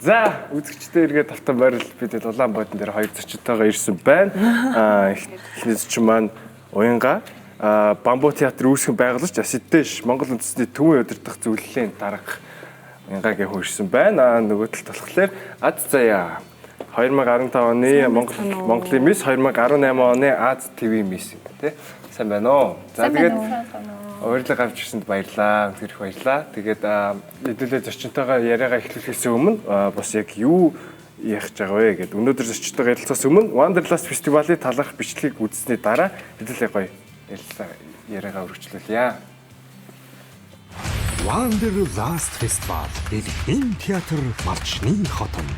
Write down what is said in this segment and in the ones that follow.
За үзэгчдээ эргээд тавтан байрал бид Улаанбаатар дээр хоёр зочинтойгоо ирсэн байна. Эхний зочин маань Уянга бамбуу театрын үүсгэн байгуулагч Аситэш Монгол үндэсний төвийн удирдах зөвлөлийн дарга Уянгагийн хүн ирсэн байна. Нөгөө талд болохоор Аз заяа 2015 оны Монголын мис 2018 оны Аз ТV мис тий. Сайн байна уу? За тэгээд урилга авч ирсэнд баярлалаа. Үнэхээр их баярлалаа. Тэгээд хэдүүлээ зочинтойгоо яриагаа эхлүүлэхээс өмнө бас яг юу яах гэж байгаа вэ гэдэг. Өнөөдөр зочинтойгоо ярилцахаас өмнө Wanderlust фестивалийн талаарх бичлэгийг үзсний дараа хэдүүлээ гоё яриагаа өргөжлүүлье. Wanderlust фестивал дэлхийн театр малчны хотод.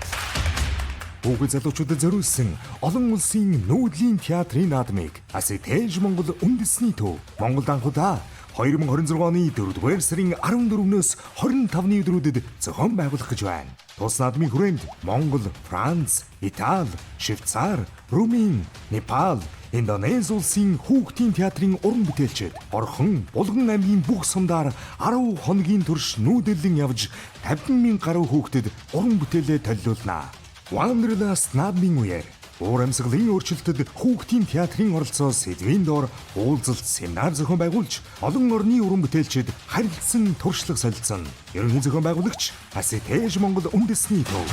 Бүгд залуучуудад зориулсан олон улсын нүүдлийн театрын наадмыг Аситэш Монгол үндэсний төв Монголд анхудаа 2026 оны 4-р сарын 14-өөс 25-ны өдрүүдэд зохион байгуулах гэж байна. Тус наадмын хүрээнд Монгол, Франц, Итали, Швейцар, Румын, Непал, Индонез улсын хүүхдийн театрын уран бүтээлчид Орхон, Булган аймгийн бүх сумдаар 10 хоногийн турш нүүдэлэн явж 50,000 гаруй хүүхдэд уран бүтээлээ төлөвлөлнө. Wanderlust наадмын үеэр уур амьсгалын өөрчлөлтөд хүүхдийн театрын оролцоо сэдвийн доор уулзалт семинар зохион байгуулж олон орны уран бүтээлчид харилцсан туршлага солилцсон. Ерөнхий зохион байгуулагч Аситэш Монгол үндэсний төв.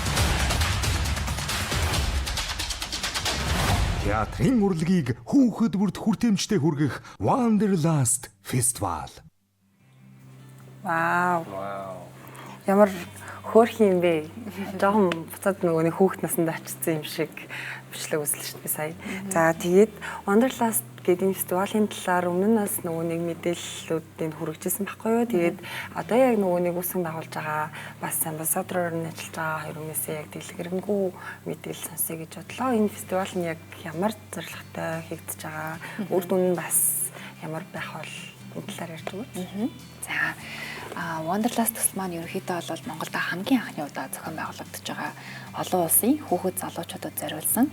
Театрын урлагийг хүүхэд бүрд хүртээмжтэй хүргэх Wanderlust фестивал. Вау. Ямар хөөрхөн юм бэ? Жохон буцаад нөгөө нэг хүүхд насанд очсон юм шиг бичлэг үзлээ шүү дээ сая. За тэгээд Wanderlust гэдэг фестивалийн талаар өмнө нь бас нөгөө нэг мэдээллүүдийг хүргэжсэн байхгүй юу? Тэгээд одоо яг нөгөө нэг үсгэн байгуулж байгаа бас амбассадороор нь ажиллаж байгаа хоёр хүмүүсээ яг дэлгэрэнгүй мэдээлэл сонсъё гэж бодлоо. Энэ фестивал нь яг ямар зорилготой хийгдэж байгаа? Үр дүн нь бас ямар байх бол энэ талаар ярьж өгөөч. За Wanderlust төсөл маань ерөнхийдөө бол Монголд хамгийн анхны удаа зохион байгуулагдаж байгаа олон улсын хүүхэд залуучуудад зориулсан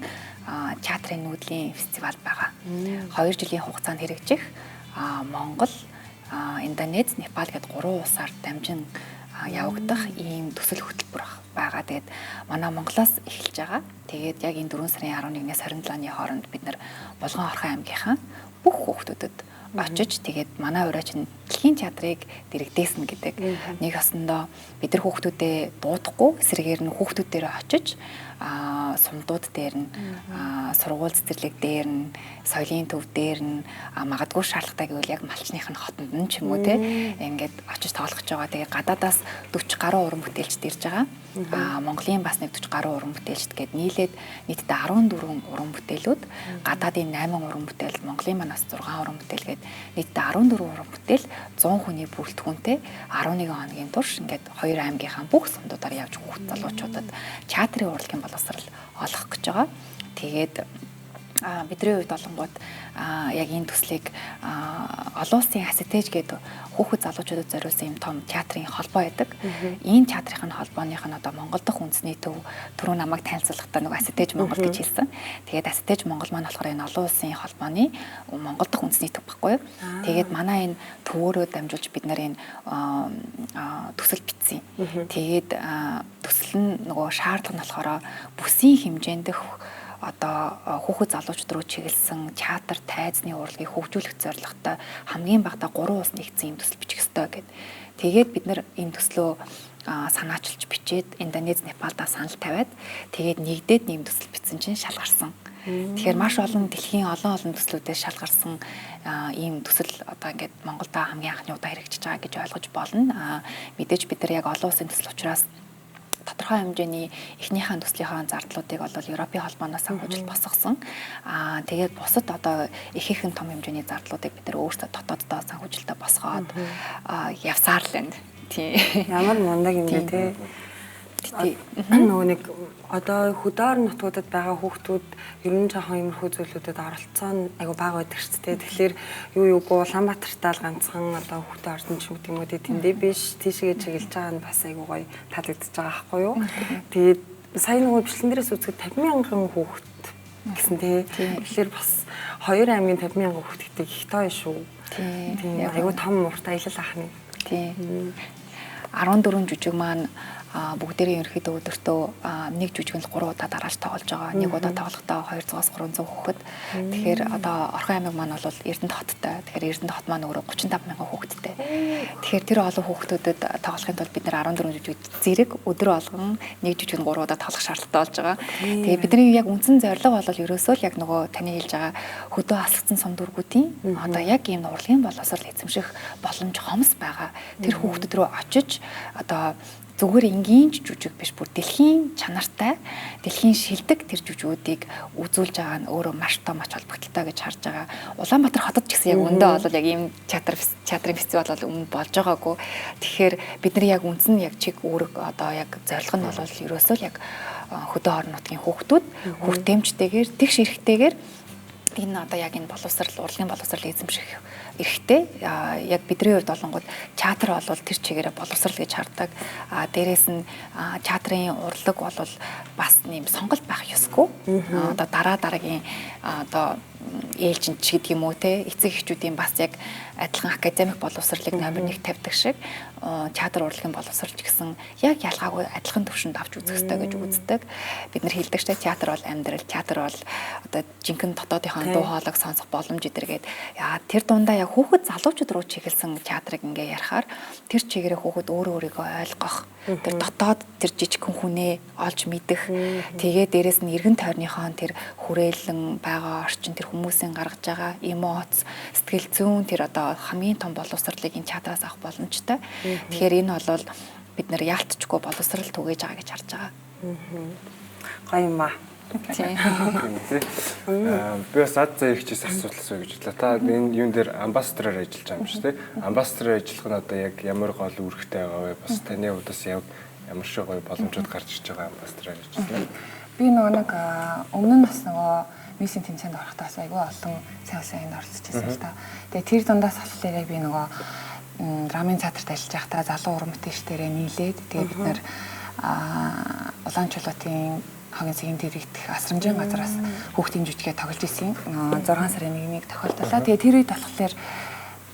театрын нүүдлийн фестивал байгаа. 2 жилийн хугацаанд хэрэгжих Монгол, Индонез, Непал гэд 3 улсаар дамжин явагдах ийм төсөл хөтөлбөр байгаа. Тэгээд манай Монголоос эхэлж байгаа. Тэгээд яг энэ 4 сарын 11-ээс 27-ны хооронд бид нар Булган Орхон аймгийнхаа бүх хүүхдүүдэд очиж тэгээд манай ураачин дэлхийн театрыг дэрэгдээсэн гэдэг нэг хосондоо бид нар хүүхдүүдэд дуудахгүй эсрэгээр нь хүүхдүүдээр очиж сумдууд дээр нь сургууль цэцэрлэг дээр нь соёлын төв дээр нь магадгүй шаардлагатай гэвэл яг малчных нь хотонд нь ч юм уу те ингээд очиж тоглох гэж байгаа. Тэгээд гадаадаас 40 гаруй уран бүтээлчд ирж байгаа. Монголын бас нэг 40 гаруй уран бүтээлчд гээд нийлээд нийтдээ 14 уран бүтээлүүд гадаадын 8 уран бүтээл Монголын манаас 6 уран бүтээл гээд нийтдээ 14 уран бүтээл 100 хүний бүрэлдэхүүнтэй 11 хоногийн турш ингээд 2 аймгийнхаа бүх сумдуудаар явж хүүхд залуучуудад театрын урлагийн боловсрал олгох гэж байгаа. Тэгээд бидний хувьд олонгууд яг энэ төслийг олон улсын Аситэш гэдэг хүүхэд залуучуудад зориулсан юм том театрын холбоо байдаг. Энэ театрын холбооных нь одоо Монгол дахь үндэсний төв түрүү намайг танилцуулахдаа нөгөө Аситэш Монгол гэж хэлсэн. Тэгээд Аситэш Монгол маань болохоор энэ олон улсын холбооны Монгол дахь үндэсний төв байхгүй юу? Тэгээд манай энэ төвөөрөө дамжуулж бид нар энэ төсөл бичсэн. Тэгээд төсөл нь нөгөө шаардлага нь болохоор бүсийн хэмжээндх одоо хүүхэд залуучууд руу чиглэсэн театр тайзны урлагийг хөгжүүлэх зорилготой хамгийн багадаа 3 улс нэгдсэн юм төсөл бичих ёстой гэд. Тэгээд бид нар энэ төслөө санаачилж бичээд Индонез, Непалдаа санал тавиад тэгээд нэгдээд нэм төсөл бичсэн чинь шалгарсан. Тэгэхээр маш олон дэлхийн олон төслүүдээс шалгарсан ийм төсөл одоо ингээд Монголда хамгийн анхны удаа хэрэгжиж байгаа гэж ойлгож болно. Мэдээж бид нар яг олон улсын төсөл учраас тодорхой хэмжээний эхнийхэн төслийнхаа зардлуудыг бол Европын холбооноос санхүүжилт босгосон. Тэгээд бусад одоо ихээхэн том хэмжээний зардлуудыг бид нар өөрсдөө дотооддоо санхүүжилтээ босгоод явсаар л байна. Тийм. Ямар мундаг юм бэ те. Нөгөө нэг одоо хөдөө нутгуудад байгаа хүүхдүүд ер нь жоохон иймэрхүү зүйлүүдэд оролцоо нь айгу бага байдаг шүү дээ. Тэгэхээр юугүй Улаанбаатартаа л ганцхан одоо хүүхдээ орсон ч юм уу тэндээ биш тийшээ чиглэж байгаа нь бас айгу гоё таалагдчихж байгаа байхгүй юу. Тэгээд сая нөгөө бичлэн дээрээс үзэхэд 50,000 хүүхд гэсэн тий. Тэгэхээр бас 2 аймгийн 50,000 хүүхд гэдэг их тоо шүү. Тийм. Айгу том урт аялал ахна. Тийм. 14 жүжиг маань бүгдээрээ ерөнхийдөө өдөртөө нэг жүжигэнд 3 удаа дараалж тоглож байгаа. Нэг удаа тоглохдоо 200-аас 300 хүүхэд. Тэгэхээр одоо Орхон аймаг маань бол Эрдэнэт хоттой. Тэгэхээр Эрдэнэт хот маань өөрөө 35 мянган хүүхэдтэй. Тэгэхээр тэр олон хүүхдүүдэд тоглохын тулд бид нэр 14 жүжиг зэрэг өдөр болгон нэг жүжигэнд 3 удаа тоглох шаардлагатай болж байгаа. Тэгээ бидний яг үндсэн зорилго бол ерөөсөө л яг нөгөө таны хэлж байгаа хөдөө асгацсан сум дүүргүүдийн одоо яг ийм урлагийн боловсрол эзэмших боломж хомс байгаа. Тэр хүүхдүүд рүү очиж одоо зүгээр энгийн жүжиг биш бүр дэлхийн чанартай, дэлхийн шилдэг тэр жүжигүүдийг үзүүлж байгаа нь өөрөө маш том ач холбогдолтой гэж харж байгаа. Улаанбаатар хотод ч гэсэн яг өндөө бол яг ийм театрын фестивал бол өмнө болж байгаагүй. Тэгэхээр бид нар яг үндсэн яг чиг үүрэг одоо яг зорилго нь бол ерөөсөө л яг хөдөө орон нутгийн хүүхдүүд хүртээмжтэйгээр тэгш эрхтэйгээр энэ одоо яг энэ боловсрал, урлагийн боловсрал эзэмших эрхтэй. Яг бидний хувьд болонгод театр бол тэр чигээрээ боловсрал гэж хардаг. Дээрээс нь театрын урлаг бол бас нэм сонголт байх ёсгүй. Одоо дараагийн одоо ээлжин ч гэдэг юм уу те эцэг эхчүүдийн бас яг адилхан академик боловсролыг номер 1 тавьдаг шиг театр урлагийн боловсрол ч гэсэн яг ялгаагүй адилхан төвшөнд авч үзэх ёстой гэж үздэг. Бид нар хэлдэг штэ театр бол амьдрал, театр бол одоо жинхэнэ дотоодынхаа дуу хоолойг сонсох боломж идэргээд тэр дундаа яг хүүхэд залуучууд руу чиглэсэн театрыг ингээ ярихаар тэр чигээрээ хүүхэд өөрийгөө ойлгох, тэр дотоод тэр жижигхэн хүнээ олж мэдэх, тэгээ дээрэс нь эргэн тойрныхоо тэр хүрээлэн байгаа орчин тэр хүмүүсийн гаргаж байгаа эмоц, сэтгэл зүйн тэр одоо хамгийн том боловсролыг энэ театраас авах боломжтой. Тэгэхээр энэ бол бид нэр яалтчгүй боловсрал түгээж байгаа гэж харж байгаа. Гоё юм аа. Би бас ад заа ирчээс асуудлаа гэж бодлоо. Та энэ юун дээр амбассадороор ажиллаж байгаа юм шүү дээ. Амбассадороор ажиллах нь одоо яг ямар гол үүрэгтэй байгаа вэ? Бас таны хувьд бас ямар шиг гоё боломжууд гарч ирж байгаа амбассадороор ажиллах. Би нэг өмнө нь бас нөгөө миссийн тэмцээнд орохдоо айгүй олон сайн сайн оролцож байсан л та. Тэгээ тэр дундаас болохоор яг би нөгөө драмын театрт ажиллаж байхдаа залуу уран бүтээлчдэрээ нийлээд тэгээ бид нэр Улаанчулуутын хогийн цэгийн дэрэгдэх асрамжийн газраас хүүхдийн жүжигээ тоглож исэн. 6 сарын 1-ний тохиолдолоо. Тэгээ тэр үед болохоор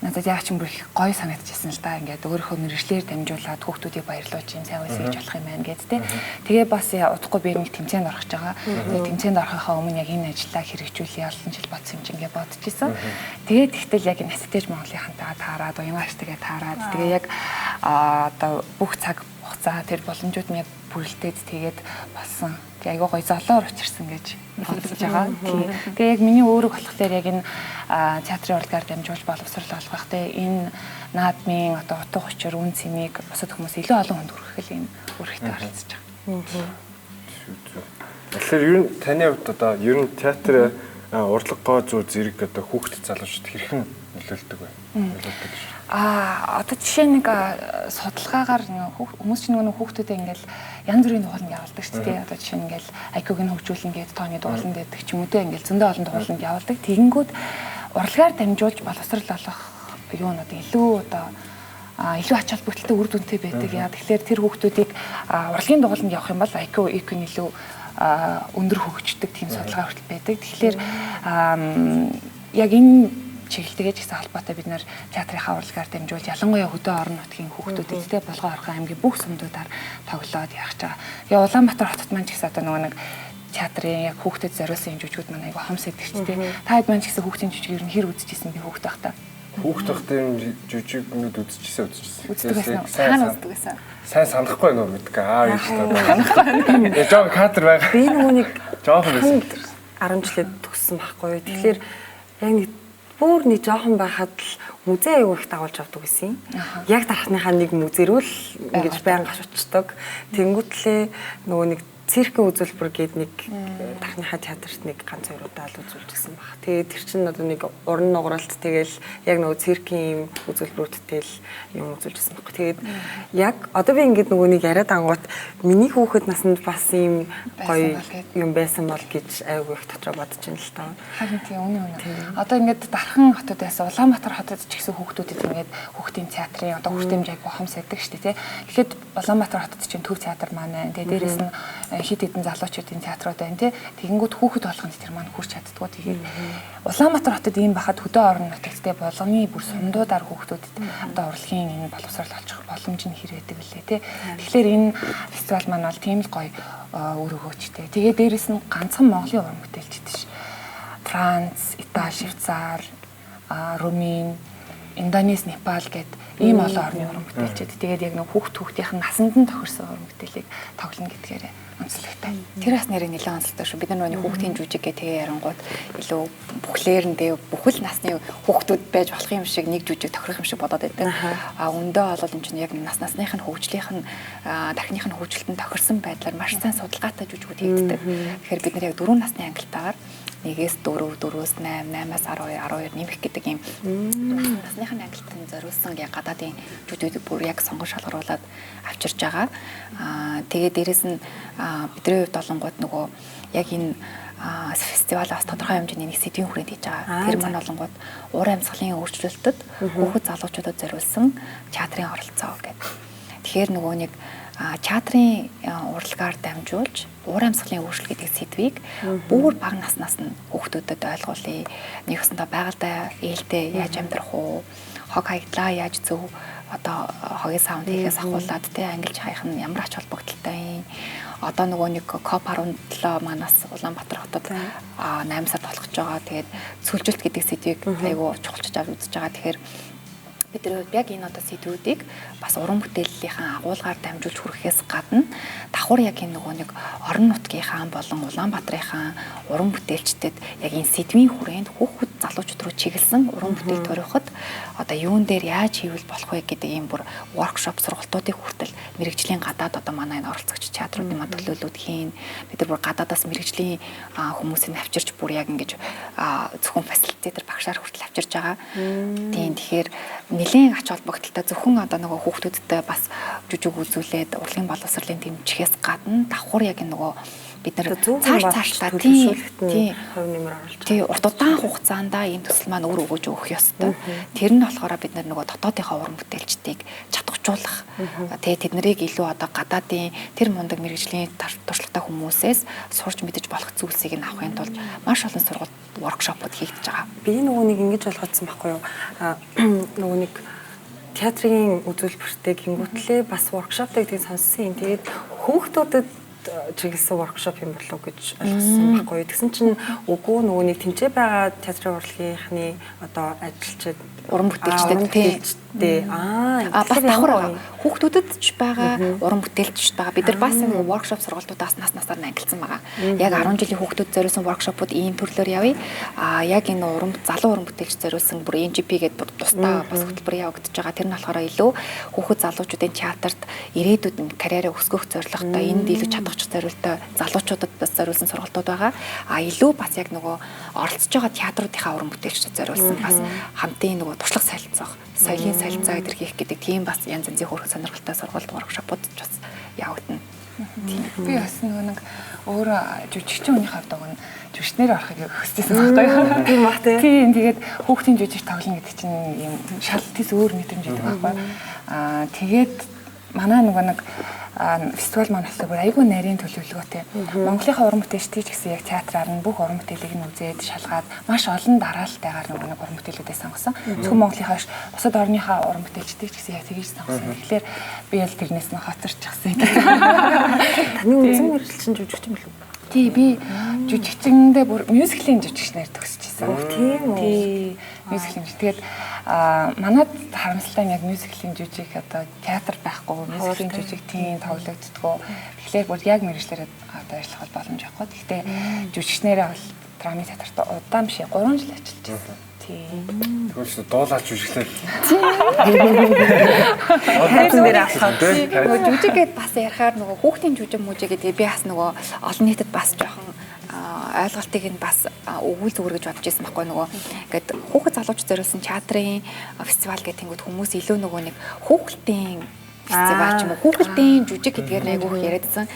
надад яг ч юм бүр их гоё санагдчихсан л да. Ингээд өөрийнхөө мэрэгчлэр дамжуулаад хүүхдүүдийг баярлуулж юм сайн үйл хийж болох юм байна гэд тэ. Тэгээ бас удахгүй би нэг тэмцээнд орох гэж байгаа. Тэгээ тэмцээнд орохынхаа өмнө яг энэ ажлаа хэрэгжүүлээ олон жил бодсон юм чи ингээд бодож исэн. Тэгээд тэгтэл яг энэ Аситэж Монголынхантайгаа таарад, Уянгааштэйгээ таарад. Тэгээ яг одоо бүх цаг хугацаа тэр боломжууд нь яг бүрэлдээд тэгээд болсон. Айгуу гоё золоор учирсан гэж бодож байгаа. Тэгээ яг миний өөрөг болохоор яг энэ театрын урлагаар дамжуулж боловсрол олгох те энэ наадмын одоо утга учир үн цэнийг бусад хүмүүс илүү олон хүнд хүргэх энэ үүрэгтэй оролцож байгаа. Тэгэхээр ер нь таны хувьд одоо ер нь театр урлаг гоо зүү зэрэг одоо хүүхдэд залуучууд хэрхэн нөлөөлдөг вэ? Нөлөөлдөг шүү. Одоо жишээ нэг судалгаагаар хүмүүс чинь нөгөө хүүхдүүдэд ингээл янз бүрийн дууланд явуулдаг шүү дээ. Одоо жишээ нь ингээл IQ-г нь хөгжүүлнэ гэдэг тооны дууланд байдаг ч юм уу те ингээл зөндөө олон дууланд явуулдаг. Тэгэнгүүт урлагаар дамжуулж боловсрал олох юу нь одоо илүү илүү ач холбогдолтой үр дүнтэй байдаг. Яа тэгэхээр тэр хүүхдүүдийг урлагийн дууланд явах юм бол IQ нь илүү өндөр хөгждөг тийм судалгаа хүртэл байдаг. Тэгэхээр яг энэ чиглэлтэйгээ ч гэсэн холбоотой бид нэр театрынхаа урлагаар дамжуулж ялангуяа хөдөө орон нутгийн хүүхдүүдэд те Болгон Орхон аймгийн бүх сумдуудаар тоглоод явах чагаа. Тэгээ Улаанбаатар хотод маань ч гэсэн одоо нөгөө нэг театрын яг хүүхдэд зориулсан юм жүжигүүд маань айгүй хомс идэг ч те. Та хэд маань ч гэсэн хүүхдийн жүжиг ер нь хэр үзчихсэн би хүүхд байхдаа. Хүүхд байхдаа юм жүжигнүүд үзчихсэн. Үздэг байсан. Хаана үздэг байсан? Сайн санахгүй нөө мэдгүй. Яаж санахгүй. Жоо кадр байгаа. Би нүг жоохон байсан. 10 жилээ төгссөн байхгүй. Тэгэхээр яг нэг бүр нэг жоохон байхад л музей аягүй их дагуулж авдаг гэсэн. Яг дарахныхаа нэг музейрүүл ингэж байнга очдог. Тэнгүүтлээ нөгөө нэг циркийн үзүүлбэр гээд нэг дарахныхаа театрт нэг ганц хоёр удаа л үзүүлжсэн баг. Тэгээд тэр чинь одоо нэг уран нугаралт тэгэл яг нөгөө циркийн үзүүлбэрүүдтэй л юм үзүүлжсэн баг. Тэгээд яг одоо би ингэж нөгөө нэг яриад ангууд миний хүүхэд насанд бас ийм гоё юм байсан бол гэж аягүй их дотроо бодож байна л таа. Харин тийм үнэ. Одоо ингэж дархан хотодоос Улаанбаатар хотод ч гэсэн хүүхдүүдэд ингэж хүүхдийн театрын одоо хүртээмж аягүй хомс яадаг шүү дээ тий. Тэгэхэд Улаанбаатар хотод чинь төв театр маань. Тэгээд дээрээс нь хит хитэн залуучуудын театрууд байна тий. Тэгэнгүүт хүүхэд болгонд тэр маань хүрч чаддгүй. Тэгээд Улаанбаатар хотод ийм бахад хөдөө орон нутагтээ болгоны бүр сундуудаар хүүхдүүдэд одоо урлагийн энэ боловсрол олчих боломж нь хэр байдаг лээ тий. Тэгэхээр энэ фестивал маань бол тийм л гоё үр өгөөчтэй. Тэгээд дээрэс нь ганцхан Монголын уран бүтээлчд ш. Франц, Итали, Швейцар, Румын, Индонез, Непал гэд ийм олон орны уран бүтээлчид. Тэгээд яг нэг хүүхдийнх нь насанд нь тохирсон уран бүтээлийг тоглоно гэдгээр онцлогтой. Тэр бас нэрээ нэлээд онцлогтой шүү. Бид нар нөгөө хүүхдийн жүжиг гэх тэгээ ярангууд илүү бүхлээрэндээ бүхэл насны хүүхдүүд байж болох юм шиг нэг жүжиг тохирох юм шиг бодоод байдаг. Өндөө бол энэ чинь яг насных нь хөгжлийнх нь тархиных нь хөгжилтөнд тохирсон байдлаар маш сайн судалгаатай жүжигүүд хийгддэг. Тэгэхээр бид нар яг 4 насны ангилтаагаар 1-ээс 4, 4-өөс 8, 8-аас 12, 12 нэмэх гэдэг юм насныхын ангилтанд зориулсан яг гадаадын жүжигүүдийг бүр яг сонгон шалгаруулад авчирж байгаа. Тэгээд дээрэс нь бидний хувьд олонгууд нөгөө яг энэ фестивалаас тодорхой хэмжээний нэг сэдвийн хүрээнд хийж байгаа. Тэр маань олонгууд уур амьсгалын өөрчлөлтөд хүүхэд залуучуудад зориулсан театрын оролцоо гэдэг. Тэгэхээр нөгөө нэг театрын урлагаар дамжуулж уур амьсгалын өөрчлөлт гэдэг сэдвийг бүр бага наснаас нь хүүхдүүдэд ойлгуулъя. Нэг өсөндөө байгальтай ээлдээ яаж амьдрах уу? Хог хаягдлаа яаж зөв одоо хогийн саунд хийхээс ахуулаад те ангилж хаях нь ямар ач холбогдолтой юм. Одоо нөгөө нэг COP17 манаас Улаанбаатар хотод 8 сард болох гэж байгаа. Тэгээд сүлжилт гэдэг сэдвийг айгүй чухалчиж авч үзэж байгаа. Тэгэхээр бид нар яг энэ одоо сэдвүүдийг бас уран бүтээллийнхэн агуулгаар дамжуулж хүрэхээс гадна давхар яг энэ нөгөө нэг орон нутгийнхаа болон Улаанбаатарынхаа уран бүтээлчдэд яг энэ сэдвийн хүрээнд хүүхэд залуучууд руу чиглэсэн уран бүтээл төрөхөд одоо юун дээр яаж хийвэл болох вэ гэдэг ийм бүр воркшоп сургалтуудыг хүртэл мэрэгжлийн гадаад одоо манай энэ оролцогч театруудын маань төлөөлөлүүд хийн. Бид нар бүр гадаадаас мэрэгжлийн хүмүүсийг авчирч бүр яг ингэж зөвхөн фасилитетер багшаар хүртэл авчирж байгаа. Тийм тэгэхээр нэлийн ач холбогдолтой зөвхөн одоо нөгөө хүүхдүүдтэй бас жүжиг үзүүлээд урлагийн боловсролын дэмжихээс гадна давхар яг нөгөө бид нар цааш төлөвшүүлэлтний хувь нэмэр оруулж байгаа. Урт удаан хугацаанд ийм төсөл маань өөр өгөөж өгөх ёстой. Тэр нь болохоор бид нар нөгөө дотоодынхаа уран бүтээлчдийг чадваржуулах. Тэгээ тэд нарыг илүү одоо гадаадын тэр мундаг мэрэгжлийн туршлагатай хүмүүсээс сурч мэдэж болох зүйлсийг нь авахын тулд маш олон сургалт воркшопууд хийгдэж байгаа. Би нөгөө нэг ингэж ойлгоцсон байхгүй юу? Нөгөө нэг театрын үзүүлбэртэй гингүүтлээ бас воркшоптыг тийм сонссон юм. Тэгээд хүүхдүүдэд чиглэсэн воркшоп юм болов гэж ойлгосон байхгүй юу? Тэгсэн чинь үгүй нөгөө нэг тэмцээ байгаа театрын урлагийнхны одоо ажилчид уран бүтээлчтэй бас давхар хүүхдүүдэд ч байгаа уран бүтээлчд байгаа. Бид нар бас нэг воркшоп сургалтуудаас насаар нь ангилсан байгаа. Яг 10 жилийн хүүхдүүд зориулсан воркшопууд ийм төрлөөр явъя. Яг энэ залуу уран бүтээлч зориулсан бүр NGP гэдэг бүр тусдаа бас хөтөлбөр явагдаж байгаа. Тэр нь болохоор илүү хүүхэд залуучуудын театрт ирээдүйд карьераа өсгөх зорилготой энд илүү чадахч зорилттой залуучуудад бас зориулсан сургалтууд байгаа. Илүү бас яг нөгөө оролцож байгаа театруудынхаа уран бүтээлчдэд зориулсан бас хамтын нөгөө туршлага солилцох, соёлын солилцоо илэрхийлэх гэдэг тийм бас янз янзын хөрх сонирхолтой сургалт воркшопууд бас явагдана. Би бас нэг өөр жүжигчин хүний хавьд өгөн жүжигчнэр орохыг хүсчихсэн байхгүй юу? Тийм бах тийм. Тэгээд хүүхдийн жүжиг тоглоно гэдэг чинь юм шал тийс өөр мэдрэмж байдаг байхгүй юу? Тэгээд манай нэг фестивал маань болохоор айгүй нарийн төлөвлөгөөтэй. Монголынхаа уран бүтээлчдийг ч гэсэн яг театраар нь бүх уран бүтээлийг нь үзээд шалгаад маш олон дараалтайгаар нэг уран бүтээлүүдээ сонгосон. Зөвхөн Монголынхаа бусад орныхаа уран бүтээлчдийг ч гэсэн яг тэгж сонгосон. Тэгэхээр би л тэрнээс нь хоцорчихсан. Таны үзэн мэргэжилчин жүжигчин билүү? Тий, би жүжигчиндээ бүр мюзиклийн жүжигчнээр төгсчихсэн. Тийм үү? Тий, мюзиклийн. Тэгээд манайд харамсалтай яг мюзиклийн жүжиг одоо театр байхгүй, мюзиклийн жүжиг тийм тоглогддгоо. Тэгэхээр бүр яг мэргэжлэрээ одоо ажиллах боломж авахгүй. Гэхдээ жүжигчнэрээ бол драмын театрт удаан биш 3 жил ажиллаж байсан. Тийм. Тэгвэл дуулаач жүжиглээ. Нөгөө жүжигээд бас ярихаар нөгөө хүүхдийн жүжиг мүжиг гэдэг би бас нөгөө олон нийтэд бас жоохон ойлголтыг нь бас өгүүл зүгээр гэж бодож байсан байхгүй нөгөө ингээд хүүхэд залууч зориулсан театрын фестивал гэх тэнгууд хүмүүс илүү нөгөө нэг хүүхдийн фестивал ч юм уу хүүхдийн жүжиг гэдгээр айгүйх яриадсан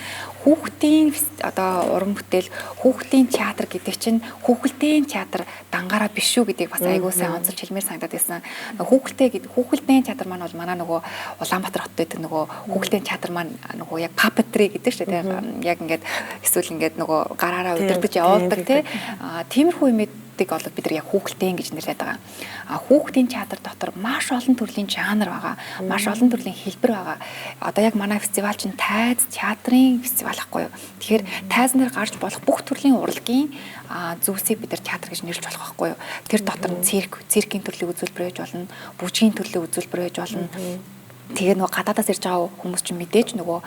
хүүхдийн одоо уран бүтээл, хүүхдийн театр гэдэг чинь хүүхэлдэйн театр дангаараа биш шүү гэдгийг бас айгуу сайн онцолж хэлмээр санагдаад байсан. Хүүхэлдэйн театр маань бол манай нөгөө Улаанбаатар хотод байдаг нөгөө хүүхэлдэйн театр маань нөгөө яг puppetry гэдэг шүү дээ. Яг ингээд эсвэл ингээд нөгөө гараараа удирдах явуулдаг тиймэрхүү юмыг олоод бид нар яг хүүхэлдэйн гэж нэрлэдэг байгаа. Хүүхдийн театр дотор маш олон төрлийн жанр байгаа. Маш олон төрлийн хэлбэр байгаа. Одоо яг манай фестивал чинь тайз театрын фестивал ахгүй юу. Тэгэхээр тайзнаар гарч болох бүх төрлийн урлагийн зүйлсийг бид нар театр гэж нэрлэж болох байхгүй юу. Тэр дотор нь циркийн төрлийн үзүүлбэр байж болно, бүжгийн төрлийн үзүүлбэр байж болно. Тэгээ нөгөө гадаадаас ирж байгаа хүмүүс чинь мэдээж нөгөө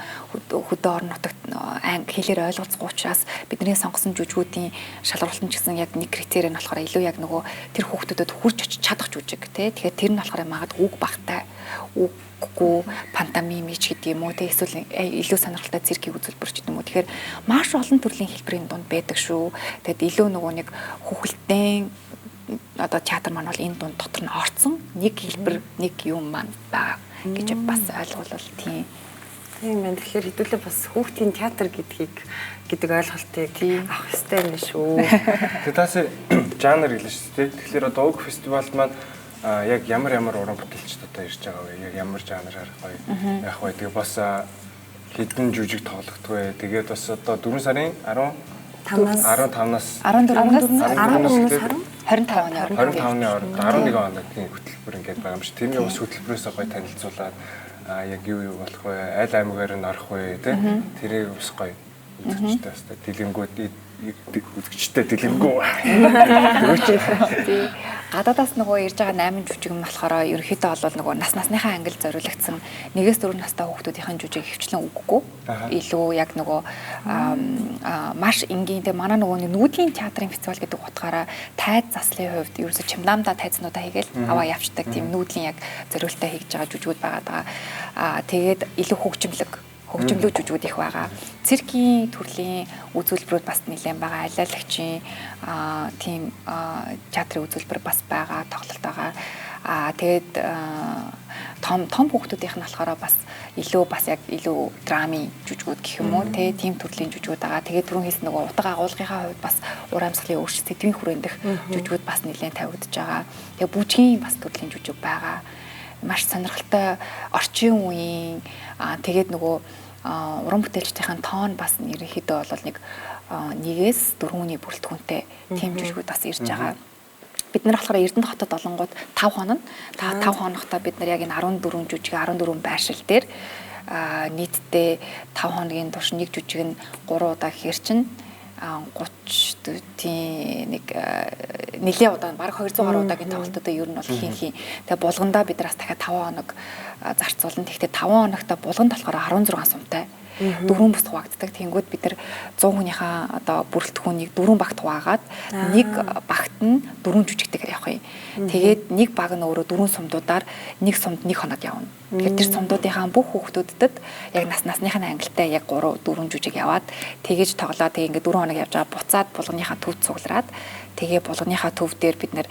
хөдөө орон нутагт англи хэлээр ойлголцохгүй учраас бидний сонгосон жүжгүүдийн шалгуулт нь ч гэсэн яг нэг критерий нь болохоор илүү яг нөгөө тэр хүүхдүүдэд хурж очиж чадах жүжиг тий. Тэгэхээр тэр нь болохоор магадгүй үг багтай үггүй пантомим ч гэдэг юм уу тий. Эсвэл илүү сонирхолтой циркийн үзүүлбэр ч гэдэг юм уу. Тэгэхээр маш олон төрлийн хэлбэрийн дунд байдаг шүү. Тэгэд илүү нөгөө нэг хүүхэлдэйн одоо театр маань бол энэ дунд дотор нь орцсон нэг хэлбэр нэг юм маань байгаа гэж бас ойлгуулвал тийм байна. Тэгэхээр хэдүүлээ бас хүүхдийн театр гэдэг ойлголтыг авах хэрэгтэй юм шүү. Тэгээд тасаа жанр гэлээ шүү дээ. Тэгэхээр одоо уг фестивалд маань яг ямар уран бүтээлчд одоо ирж байгаа вэ? Яг ямар жанраар гоё яах вэ? Тэгээ бас хэдэн жүжиг тоглогдох вэ? Тэгээд бас одоо 4 сарын 15-наас 25-ны орд 11 хоногийн хөтөлбөр ингээд байгаа юм шиг. Тэрний бас хөтөлбөрөөс гоё танилцуулаад яг юу болох вэ? Аль аймгаар нь орох вэ? Тэрийг бас гоё үзэгчтэй бас үзэгчтэй дэлгэмгүй. Тий. Гадаадаас нөгөө ирж байгаа 8 жүжиг нь болохоор ерөнхийдөө бол нөгөө насныхаа ангил зориулагдсан 1-4 настай хүүхдүүдийн жүжиг хөвчлэн үггүй. Илүү яг нөгөө маш энгийн те манай нөгөө нүүдлийн театрын фестивал гэдэг утгаараа тайз заслын хувьд ерөөсө чимламда тайзнуудаа хийгээл аваа явцдаг тийм нүүдлийн яг зориултаа хийж байгаа жүжигүүд байгаа. Тэгээд илүү хөгжимлөө жүжигүүд их байгаа. Циркийн төрлийн үзүүлбэрүүд бас нэлээд байгаа. Айлаалагчийн тийм театрын үзүүлбэр бас байгаа, тоглолт байгаа. Тэгээд том хүүхдүүдийнх нь болохоор бас яг илүү драмын жүжигүүд гэх юм уу тийм төрлийн жүжигүүд байгаа. Тэгээд түрүүн хэлсэн нөгөө утга агуулгынхаа хувьд бас ур амьсгалын өөрчлөлт сэдвийн хүрэндэх жүжигүүд бас нэлээд тавигдж байгаа. Тэгээд бүжгийн бас төрлийн жүжиг байгаа. Маш сонирхолтой орчин үеийн тэгээд нөгөө уран бүтээлчдийн тоон бас ерөнхийдөө бол нэг 1-4 хүний бүрэлдэхүүнтэй тийм жүжигүүд бас ирж байгаа. Бид нар болохоор Эрдэнэт хотод олонгууд 5 хоног. 5 хоногта бид нар яг энэ 14 жүжиг 14 байршил дээр нийтдээ 5 хоногийн турш нэг жүжиг нь 3 удаа гэхэр чинь 30 тийм нэг нэлээд удаа бараг 200 гаруй удаагийн тоглолтуудаа ер нь бол хийн. Тэгээ булгандаа бид нараас дахиад 5 хоног зарцуулна. Тэгэхдээ 5 хоногта булганд болохоор 16 сумтай 4 бүс хуваагддаг. Тэнгүүд бид нар 100 хүнийхээ одоо бүрэлдэхүүнийг 4 багт хуваагаад нэг багт нь 4 жүжигтэйгээр явах юм. Тэгээд нэг баг нь өөрөө 4 сумдуудаар нэг сумд 1 хоног явна. Тэгэхээр тэр сумдуудынхаа бүх хүүхдүүдэд яг насныхын ангилтай яг 3 4 жүжиг яваад тэгэж тоглоод тэгээ ингээд 4 хоног явж байгаа буцаад булганыхаа төвд цуглараад тэгээ булганыхаа төв дээр бид нэр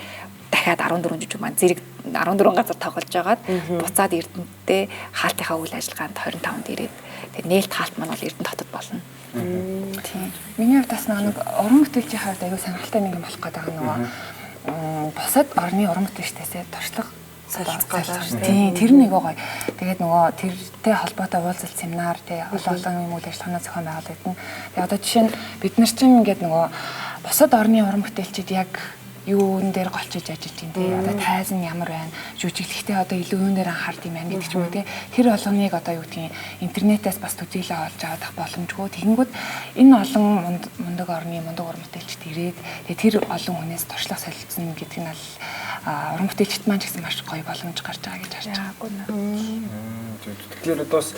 дахиад 14 жүжиг маань зэрэг 14 газар тоглож байгаад буцаад Эрдэнэттэй хаалтынхаа үйл ажиллагаанд 25-нд ирээд тэгээ нээлт хаалт маань бол Эрдэнэт хотод болно. Тийм. Миний хувьд бас нэг уран бүтээлчийн хувьд аюу сонирхолтой нэг юм болох гэдэг нөгөө бусад орны уран бүтээлчдээсээ туршлага солилцох. Тийм, тэр нэг гоё. Тэгээд нөгөө тэртэй холбоотой уулзалт семинар тий олон юм үйл ажиллагааны зохион байгуулагдана. Тэгээд одоо жишээ нь бид нар чинь ингээд нөгөө бусад орны уран бүтээлчид яг юун дээр голчиж ажиллаж байна тий. Одоо тайз нь ямар байна? Жүжиглэхдээ одоо илүү юун дээр анхаард юм байна гэдэг ч юм уу тий. Тэр болгоныг одоо юу гэдгийг интернетээс бас төдийлөө олж авах боломжгүй. Тэгэнгүүт энэ олон мундаг орны мундаг уран бүтээлчд ирээд тэр олон хүнээс туршлага солилцсон гэдэг нь бол уран бүтээлчд маань ч гэсэн маш гоё боломж гарч байгаа гэж харж байгаа. Тэгэхээр одоо бас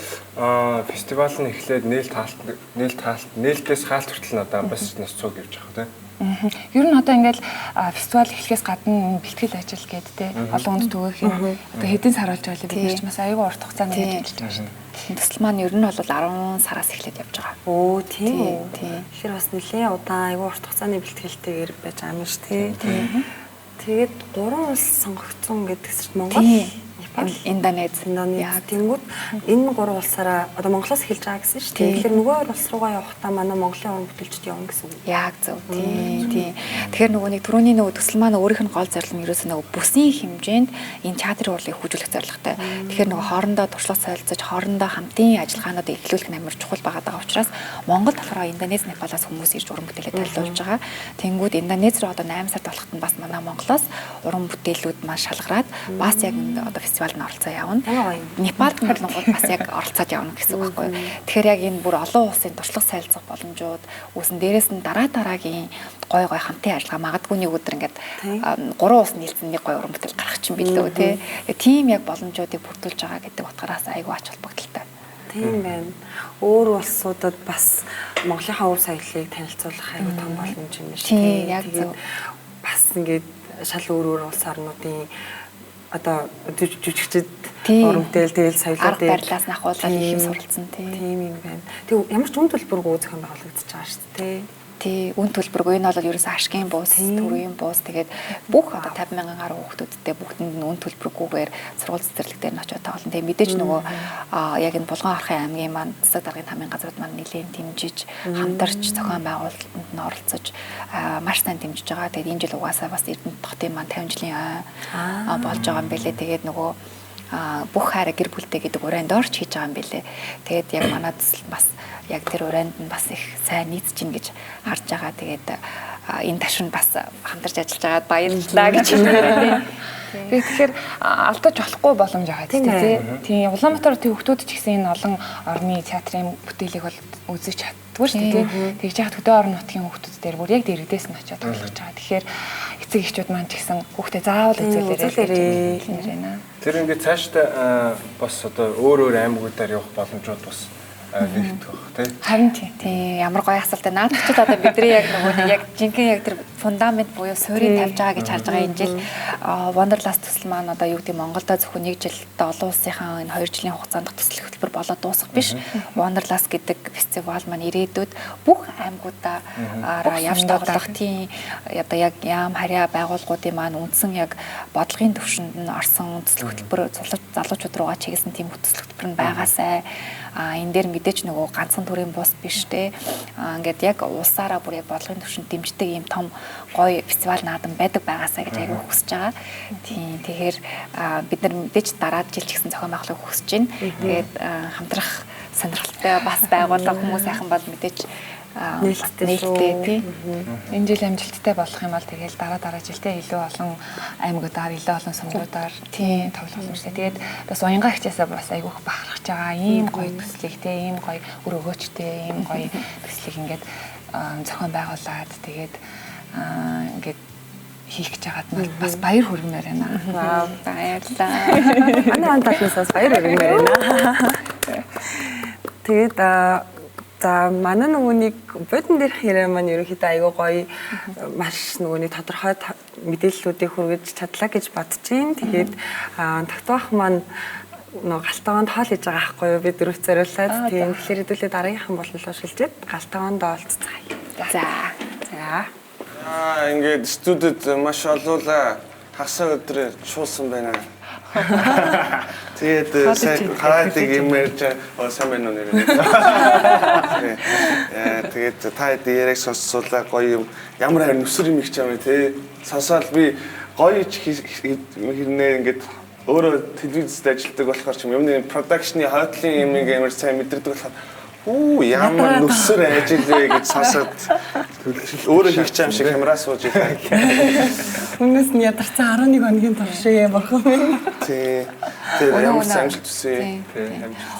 фестивал нь эхлээд нээлтээс хаалт хүртэл надад бас нас цуг явж байгаа тийм. Ер нь одоо ингээл фестивал эхлэхээс гадна бэлтгэл ажил гэдэг те олон хүнд түгээх юм одоо хэдэн сар болж байгаа бид нар ч бас аюул урт хугацаанд ажиллаж байгаа шүү дээ. Төсөл маань ер нь бол 10 сараас эхлээд явж байгаа. Өө тийм үү. Тэгэхээр бас нэлээд удаан аюул урт хугацааны бэлтгэлтэйгээр байж байгаа юм шүү дээ. Тэгээд 3 улс сонгогдсон гэдгээс чинь Монгол, Индонез. Тэнгүүд энэ гурван улсаараа одоо Монголоос эхэлж байгаа гэсэн шүү дээ. Тэгэхээр нөгөө улс руугаа явахдаа манай Монголын уран бүтээлчд явна гэсэн үг. Яг зөв. Тийм. Тэгэхээр нөгөө нэг түрүүний нөгөө төсөл маань өөрийнх нь гол зорилго нь ерөөсөө нөгөө бүсийн хэмжээнд энэ театрын урлыг хөгжүүлэх зорилготой. Тэгэхээр нөгөө хоорондоо туршлага солилцож, хоорондоо хамтын ажиллагаануудыг эхлүүлэх нь амар чухал байгаа учраас Монгол болохоор Индонез, Непалаас хүмүүс ирж уран бүтээлээ танилцуулж байгаа. Тэнгүүд Индонез руу одоо 8 сард болоход нь бас манай Монголоос уран бүтээлүүд маань шалгараад бас яг одоо фестивалд нь оролцоо явна. Непалд нь болонгууд бас яг оролцоод явна гэсэн үг байхгүй юу. Тэгэхээр яг энэ бүр олон улсын туршлага солилцох боломжууд үүсэн дээрээс нь дараагийн гой хамтын ажиллагаа магадгүй нэг өдөр ингээд 3 улс нийлсэн нэг гой уран бүтээл гарах чинь билүү те. Тийм яг боломжуудыг бүрдүүлж байгаа гэдэг утгаараас айгүй ач холбогдолтой. Тийм байна. Өөр улсуудад бас Монголынхаа өв соёлыг танилцуулах айгүй том боломж юм шиг. Тийм яг зөв. Бас ингээд шал өөр улс орнуудын одоо жүжигчд уран бүтээл тэгэл соёлоо дээр барилаас нь ахуулаад их юм суралцсан тийм юм байна. Тэг ямар ч үн төлбөргүй зохион байгуулагдаж байгаа шүү дээ. Тий, үн төлбөргүй энэ бол ерөөсөө ашигын бус, төрийн бус тэгээд бүх одоо 50,000 гаруй хүүхдүүдтэй бүгдэнд нь үн төлбөргүйгээр сургууль цэцэрлэг дээр нь очиж тоглоно. Тэгээд мэдээж нөгөө яг энэ Булган орхон аймгийн маань засаг даргын тамирын газрууд маань нэлээд дэмжиж, хамтарч зохион байгуулалтанд нь оролцож маш сайн дэмжиж байгаа. Тэгээд энэ жил угаасаа бас Эрдэнэт хотын маань 50 жилийн болж байгаа юм бэлээ. Тэгээд нөгөө бүх хайраа гэр бүлтэй гэдэг урайнд орч хийж байгаа юм бэлээ. Тэгээд яг манад бас яг тэр урайнд нь бас их сайн нийцж гин гэж харж байгаа. Тэгээд энэ ташин бас хамтарч ажиллаж байгаад баярлалаа гэж хэлээ. Тэгэхээр алдаж болохгүй боломж байгаа тийм. Тийм Улаанбаатар тийм хүмүүс ч гэсэн энэ олон орны театрын бүтээлийг бол үзэж чаддгүй шүү дээ. Тэгж яхад хөдөө орон нутгийн хүмүүс дээр бүр яг дэрэгдээс нь очиад тоглож байгаа. Тэгэхээр эцэг эхчүүд маань ч гэсэн хүүхдээ заавал үзүүлээрэй. Тэр ингээд цаашдаа бас одоо өөр аймагуудаар явах боломжууд бас нэгдэх баг тий. Харин тийм ямар гоё асуулт байна. Наад чи одоо бидний яг нөгөө яг жинхэнэ яг тэр фундамент буюу суурийг тавьж байгаа гэж харж байгаа энэ жил Wanderlust төсөл маань одоо юу гэдэг Монголдо зөвхөн нэг жилдээ олон улсынхаа энэ 2 жилийн хугацаанд төсөл хөтөлбөр болоод дуусах биш. Wanderlust гэдэг фестивал маань ирээдүйд бүх аймагуудаараа явж тоглох тийм одоо яг яам харьяа байгууллагуудын маань үндсэн яг бодлогын төвшөнд нь орсон төсөл хөтөлбөр залуучууд руугаа чиглэсэн тийм төсөл хөтөлбөр нь байгаасай. Энэ дээр мэдээж нөгөө ганцхан төрийн бус биш те. Ингээд яг улсаараа бүр яг бодлогын төвшөнд дэмждэг ийм том гоё фестивал наадам байдаг байгаасаа гэж аягүй хүсэж байгаа. Тийм тэгэхээр бид нар мэдээж дараад жил ч гэсэн зохион байгуулалтыг хүсэж байна. Тэгээд хамтрах сонирхолтой бас байгууллага хүмүүс сайхан бол мэдээж нээлттэй тийм. Энэ жил амжилттай болох юм бол тэгэл дараа жилдээ илүү олон аймагуудаар, илүү олон сумдуудаар тийм тоглох боломжтой. Тэгээд бас уянгаа хичээсээ бас айгүйх бахархаж байгаа. Ийм гоё төслийг тийм, ийм гоё өр өгөөчтэй, ийм гоё төслийг ингээд зохион байгуулад тэгээд ингээд хийх гэж байгаад нь бас баяр хүргэмээр байна. Вау, баярлалаа. Манай хамтлагаас баяр хүргэмээр байна. Тэгээд за манай нөгөөний бодон дээрх хэрэг маань ерөнхийдөө айгүй гоё маш нөгөөний тодорхой мэдээллүүдийг хүргэж чадлаа гэж бодож байна. Тэгээд тогтоох маань нөгөө галтгоонд хоол хийж байгаа байхгүй юу? Бид дөрөв зориулаад тийм тэгэхээр хэдүүлээ дараагийнхан болонлоо шилжээд галтгоонд олццгаая. За. Ингээд студид маш олоола хагас өдрөөр шуулсан байна. Тэгээд хаадаг юм ярьж сайн байна уу нэр. Тэгээд та яриг сонссуулаа гоё юм. Ямар хэр нүсэр юм их ч юм те. Сонсоод би гоё хэрнээ ингээд өөрөө телевизэд ажилладаг болохоор ч юмны продакшны хойтлын юм амар сайн мэдэрдэг болохоор ямар нүсэр ажил вэ гэж сонсоод өөрөө хийх юм шиг камераа сууж байгаа. Хүнээс нь ядарсан 11 хоногийн туршээ бурхан минь. Тий. Тэр ямар амжилт төсөө.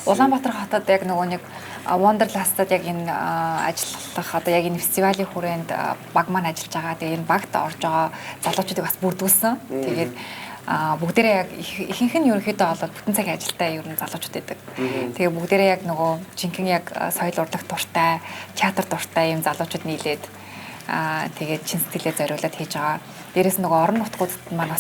Улаанбаатар хотод яг нөгөө нэг Wanderlust-ад яг энэ ажиллах одоо яг энэ фестивалийн хүрээнд баг маань ажиллаж байгаа. Тэгээ энэ багт орж байгаа залуучуудыг бас бүрдүүлсэн. Тэгээд бүгдээрээ яг ихэнх нь ерөнхийдөө болоод бүтэн цагийн ажилтай ер нь залуучууд байдаг. Тэгээ бүгдээрээ яг нөгөө жинхэнэ яг соёл урлаг дуртай, театр дуртай юм залуучууд нийлээд тэгээд чин сэтгэлээ зориулаад хийж байгаа. Дээрээс нөгөө орон нутгуудад маань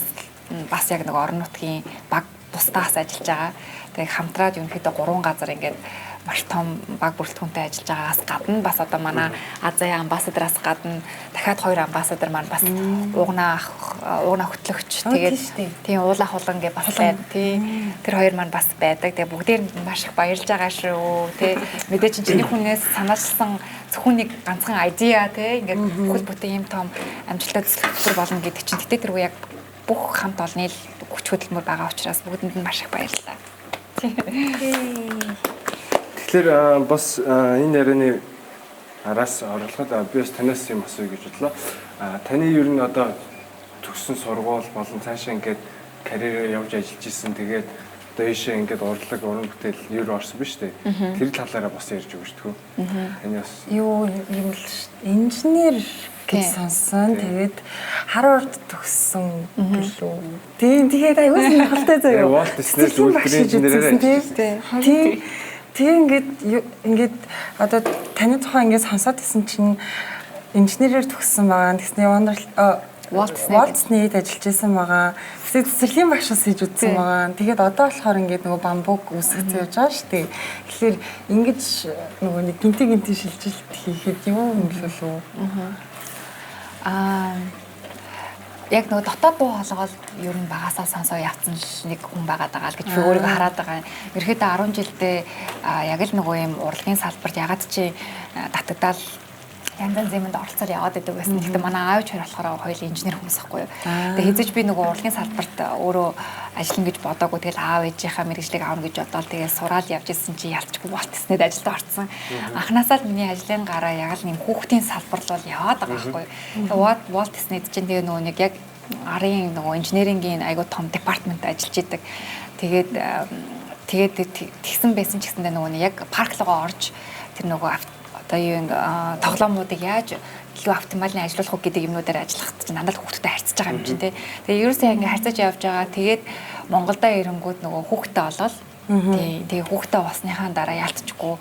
бас яг нөгөө орон нутгийн баг тусдаас ажиллаж байгаа. Тэгээ хамтраад ерөнхийдөө 3 газар ингээд маш том баг бүрэлдэхүүнтэй ажиллаж байгаагаас гадна бас одоо манай Азийн амбассадраас гадна дахиад 2 амбассадор маань бас уугнаа хөтлөгч тэгээд тийм уулаа хулган гэж бас байна тий. Тэр хоёр маань бас байдаг. Тэгээд бүгдээр маш их баярлж байгаа шүү тий. Мэдээж чиний хүнээс санаачилсан зөвхөн нэг ганцхан айдиа тий. Ингээд бүхэл бүтэн юм том амжилттай зөвлөлтөр болно гэдэг чинь тэгтээ тэр яг бүх хамт олонны хүч хөдөлмөр байгаа учраас бүгдэнд нь маш их баярлалаа. Тэгэхээр бас энэ ярианы араас оруулахад би бас танаас юм асууя гэж бодлоо. Таны ер нь одоо төгссөн сургууль болон цаашаа ингээд карьерээ явж ажиллаж исэн тэгээд одоо ийшээ ингээд урлаг уран бүтээл юу орсон биз дээ. Тэр талаараа бас ярьж өгч төгөө. Таны бас юу юм л инженер гэж сонсон. Тэгээд Харвард төгссөн гэлөө. Тэгээд аюул сонирхолтой заяа. Walt Disney үйлдвэрийн инженерээр. Тэгээд ингээд одоо таны тухай ингээд сонсоод исэн чинь инженерээр төгссөн байгаа. Тэгснэ Walt Disney-д ажиллаж исэн байгаа. Тэгээд цэцэрлэгийн багш хийж үзсэн байгаа. Тэгээд одоо болохоор ингээд нөгөө бамбуг үүсгэж явж байгаа шүү дээ. Тэгэхээр ингэж нөгөө нэг гинти шилжилт хийхэд юу юм болов уу? Яг нөгөө дотоод дуу хоолойгоо ер нь багасаа сонсоо явцсан нэг хүн байгаад байгаа л гэж би өөрийгөө хараад байгаа. Ерөөхдөө 10 жилдээ яг л нөгөө юм урлагийн салбарт ягаад чи татагдал янз юмд оролцоор яваад байдаг байсан. Гэхдээ манай аав ч хоёр болохоор хоёул инженер хүмүүс ахгүй юу. Тэгээ хэзээ ч би нөгөө урлагийн салбарт өөрөө ажиллана гэж бодоагүй. Тэгэл аав ээжийнхаа мэргэжлийг аавна гэж бодоод тэгээ сураал явж ирсэн чи ялцчгүй Walt Disney-д ажилд орсон. Анхнаасаа л миний ажлын гараа яг л нэм хүүхдийн салбар бол яваад байгаа байхгүй юу. Тэгээ Walt Disney-д чинь тэгээ нөгөө нэг яг арын нөгөө инженерингийн айгуу том департамент ажиллаж идэг. Тэгээд тэгсэн байсан ч гэсэндээ нөгөө яг парк руугаа орж тэр нөгөө одоо юу тоглоомнуудыг яаж илүү оптималны ажиллуулах уу гэдэг юмнуудаар ажиллахад чинь дандаа хүүхдтэй харьцаж байгаа юм чинь тий. Тэгээ ерөөсөө яг ингээ харьцаж явж байгаа. Тэгээд Монголдо ирэнгүүд нөгөө хүүхдтэй олоод тий. Тэгээ хүүхдтэй болсныхаа дараа яалтчгүй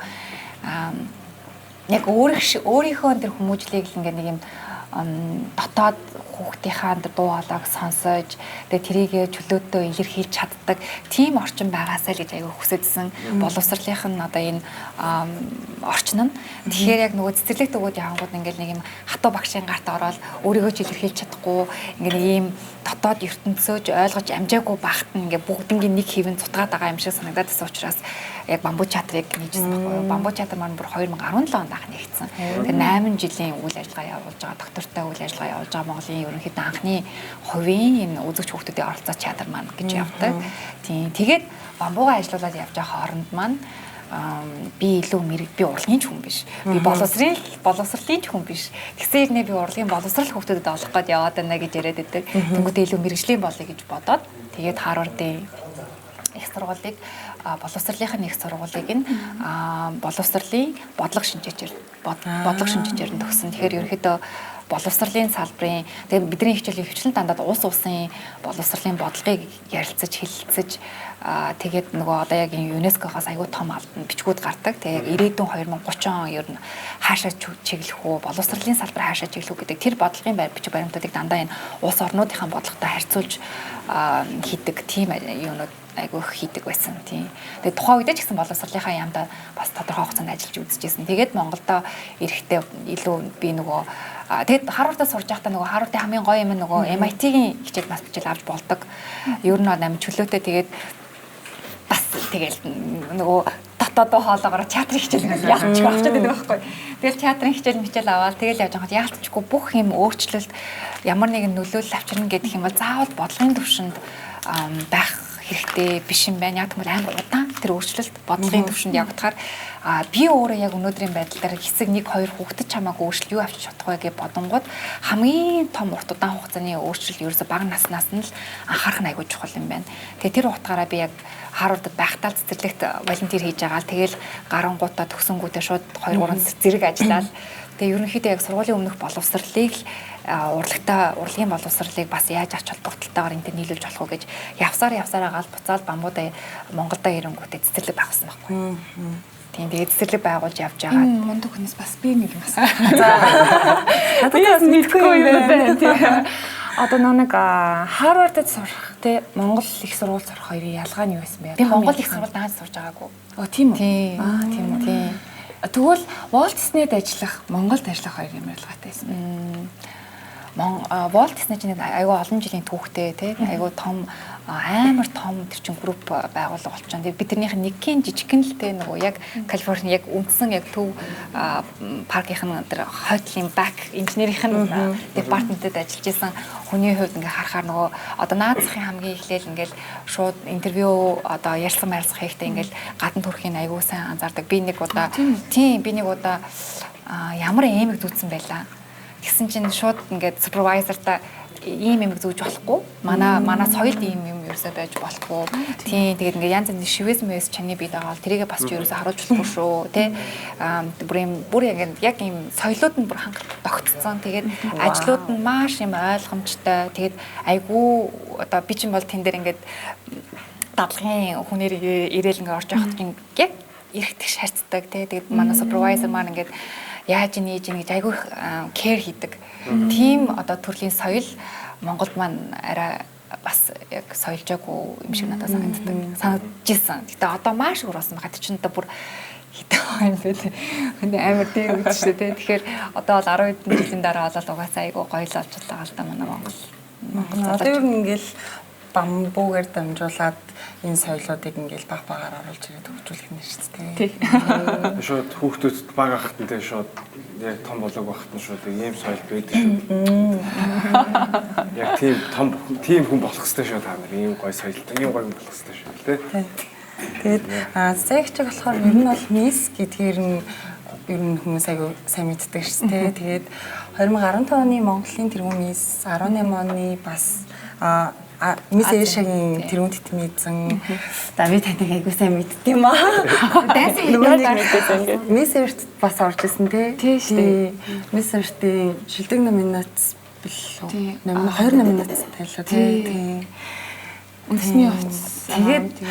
яг өөрийнхөө тэр хүмүүжлийг л ингээ нэг юм дотоод хүүхдийнхаа дуу хоолойг сонсож тэгээ тэрийгэ чөлөөтөө илэрхийлж чаддаг тийм орчин байгаасаа л гэж аягүй хүсэжсэн боловсролынх нь одоо энэ орчин нь тэгэхээр яг нөгөө цэцэрлэгт өгөөд явангууд ингээл нэг юм хатуу багшийн гарт ороод өөрийгөө ч илэрхийлж чадахгүй ингээ нэг юм дотоод ертөнцөөж ойлгож амжаагүй багт нь ингээ бүгднгийн нэг хэвэн цутгаад байгаа юм шиг санагдаад байсан учраас яг бамбуу чатрыг нэгжсэн байхгүй юу. Бамбуу чатар маань бүр 2017 онд анх нэгдсэн. Тэгээ 8 жилийн үйл ажиллагаа явуулж байгаа, доктортой үйл ажиллагаа явуулж байгаа Монголын ерөнхийдөө анхны хувийн энэ үзэгч хүүхдүүдийн оролцоо чатар маань гэж явдаг. Тийм. Тэгээд бамбуугаа ажиллуулад явж байгаа хооронд маань би илүү би урлагийн ч хүн биш. Би боловсролын ч хүн биш. Тэгсэн хэрнээ би урлагийн боловсрол хүүхдүүдэд олох гээд яваад байна гэж яриад байдаг. Тэнгүүтээ илүү мэрэгжлийн болъё гэж бодоод тэгээд Харвардын их сургуулийг боловсролынхын их сургуулийг нь боловсролын бодлого шинжээчээр нь төгссөн. Тэгэхээр ерөнхийдөө боловсролын салбарын тэгээ бидний хичээл дандаа улсын боловсролын бодлогыг ярилцаж хэлэлцэж тэгээд нөгөө одоо яг ЮНЕСКО-гоос аягүй том бичгүүд гардаг. Тэгээ яг ирээдүйн 2030 он ер нь хаашаа чиглэх үү, боловсролын салбар хаашаа чиглэх үү гэдэг тэр бодлогын бичиг баримтуудыг дандаа энэ улс орнуудынхаа бодлоготой харьцуулж хийдэг тийм юунууд айгүй хийдэг байсан тийм. Тэгээ тухайн үедээ ч гэсэн боловсролынхаа яамдаа бас тодорхой хугацаанд ажиллаж үзчихсэн. Тэгээд Монголдо ирэхдээ илүү би нөгөө тэгээд Харвардаас сурж байхдаа нөгөө Харвардын хамгийн гоё юм нөгөө MIT-ийн хичээл бас хичээл авч болдог. Ер нь нам чөлөөтэй тэгээд бас тэгэл нөгөө дотоод хоолоогоор театрын хичээл яалтчих авчаад байдаг байхгүй. Тэгэл театрын хичээл аваад тэгэл явж байхад яалтчгүй бүх юм өөрчлөлт ямар нэгэн нөлөөлөл авчирна гэдэг юм бол заавал бодлогын төвшөнд байх хэрэгтэй биш юм байна. Яг тэгвэл амар удаан тэр өөрчлөлт бодлогын төвшөнд явагдахаар би өөрөө яг өнөөдрийн байдал дээр хэсэг 1 2 хүүхдэд чамаагүй өөрчлөлт юу авчиж чадах вэ гэж бодонгууд хамгийн том урт удаан хугацааны өөрчлөлт ерөөсө бага наснаас нь л анхаарах нь айгүй чухал юм байна. Тэгээ тэр утгаараа би яг Харвардд байхдаа цэцэрлэгт волонтер хийж байгаа л тэгэл гарангуудаа төгсөнгүүтээ шууд 2 3 зэрэг ажиллаад тэгээ ерөнхийдөө яг сургуулийн өмнөх боловсролыг урлагийн боловсролыг бас яаж ач холбогдолтойгоор энэтэй нийлүүлж болох вэ гэж явсараа гал буцаад бамбуудаа Монголдо ирэнгүүтээ цэцэрлэг байгуулсан байхгүй. Тийм тэгээд цэцэрлэг байгуулж явж байгаа. Мундаг хүнээс бас би нэг юм асуух. Надад мэдхгүй юм байна. Одоо нэг Харвардд сурах Тэ Монгол их сургууль сурах хоёрын ялгаа нь юу байсан бэ? Би Монгол их сургуульд наад сурж байгаагүй. Тийм үү? Тийм. Тийм үү. Тийм. Тэгвэл Walt Disney-д ажиллах, Монголд ажиллах хоёр юм ялгаатай байсан. Walt Disney чинь айгүй олон жилийн түүхтэй тий айгүй том амар том тэр чин групп байгуулга болчихсон. Тэгээ биднийх нь нэгэн жижигхэн л тий нөгөө яг Калифорни яг үндсэн яг төв паркийнх нь тэр хойтлын back инженерийн департаментэд ажиллаж исэн хүний хувьд ингээ харахаар нөгөө одоо наацхийн хамгийн эхлээл ингээл шууд интервью одоо ярьсан марилцах хийхдээ ингээл гадна төрхийн айгүй сайн анзаардаг. Би нэг удаа ямар эмэг зүүцсэн байлаа. Тэгсэн чинь шууд ингээд супервайзертаа ийм юм зүүж болохгүй. Манай соёлд ийм юм ерөөсөө байж болохгүй. Тийм тэгээд ингээд янз бүрийн шивэс мэс чаны бий дагаал тэрийгэ бас ч ерөөсөө харуулж болохгүй шүү. Тэ бүр яг ийм соёлууд нь бүр хангах тогтцсон. Тэгээд ажлууд нь маш юм ойлгомжтой. Тэгээд айгүй одоо би чинь бол тэн дээр ингээд дадлагын хүнээр ирээл ингээд орж явахт чинь яг эрэхтэй шаарддаг. Тэгээд манай супервайзер маань ингээд яаж нээж ийн гэж айгүй кэр хийдэг. Тийм одоо төрлийн соёл Монголд маань арай бас яг соёлжаагүй юм шиг надад санагдсан. Гэтэ одоо маш өөр болсон байгаа. Чинь одоо бүр хитэн юм бэ. Хөнде амар тийм үү шүү дээ. Тэгэхээр одоо бол 10 хэдэн жилийн дараа болоод угаасаа айгүй гоё л болж байгаа л да манай Монгол. Одоо ер нь ингээл бамбуугаар дамжуулаад энэ соёлоодыг ингээл баг багаар оруулж ирээд хөгжүүлэх нь шүү дээ. Тий. Шууд хүүхдүүд баг ахт нь шууд яг том болоог багт нь шууд ийм соёл байдаг шүү. Яг тийм хүн болох хэрэгтэй шүү та нар. Ийм гоё соёлтой, ийм гоё хүн болох хэрэгтэй шүү тий. Тэгээд зээгчиг болохоор ер нь бол мисс гэдгээр нь ер нь хүмүүс аягүй сайн мэддэг шүү дээ. Тэгээд 2015 оны Монголын тэргуун мисс 18 оны бас Мисс Эшагийн тэрүүн тэтмээдсэн. За би таныг айгуу сайн мэддэг юм аа. Дайсан мэддэг. Мисс Эрт бас орж исэн тий. Тий шүү. Мисс Эртийн шилдэг номинац билүү? 2 номинац тайлаа тий. Үндэсний хувцас. Тэгээд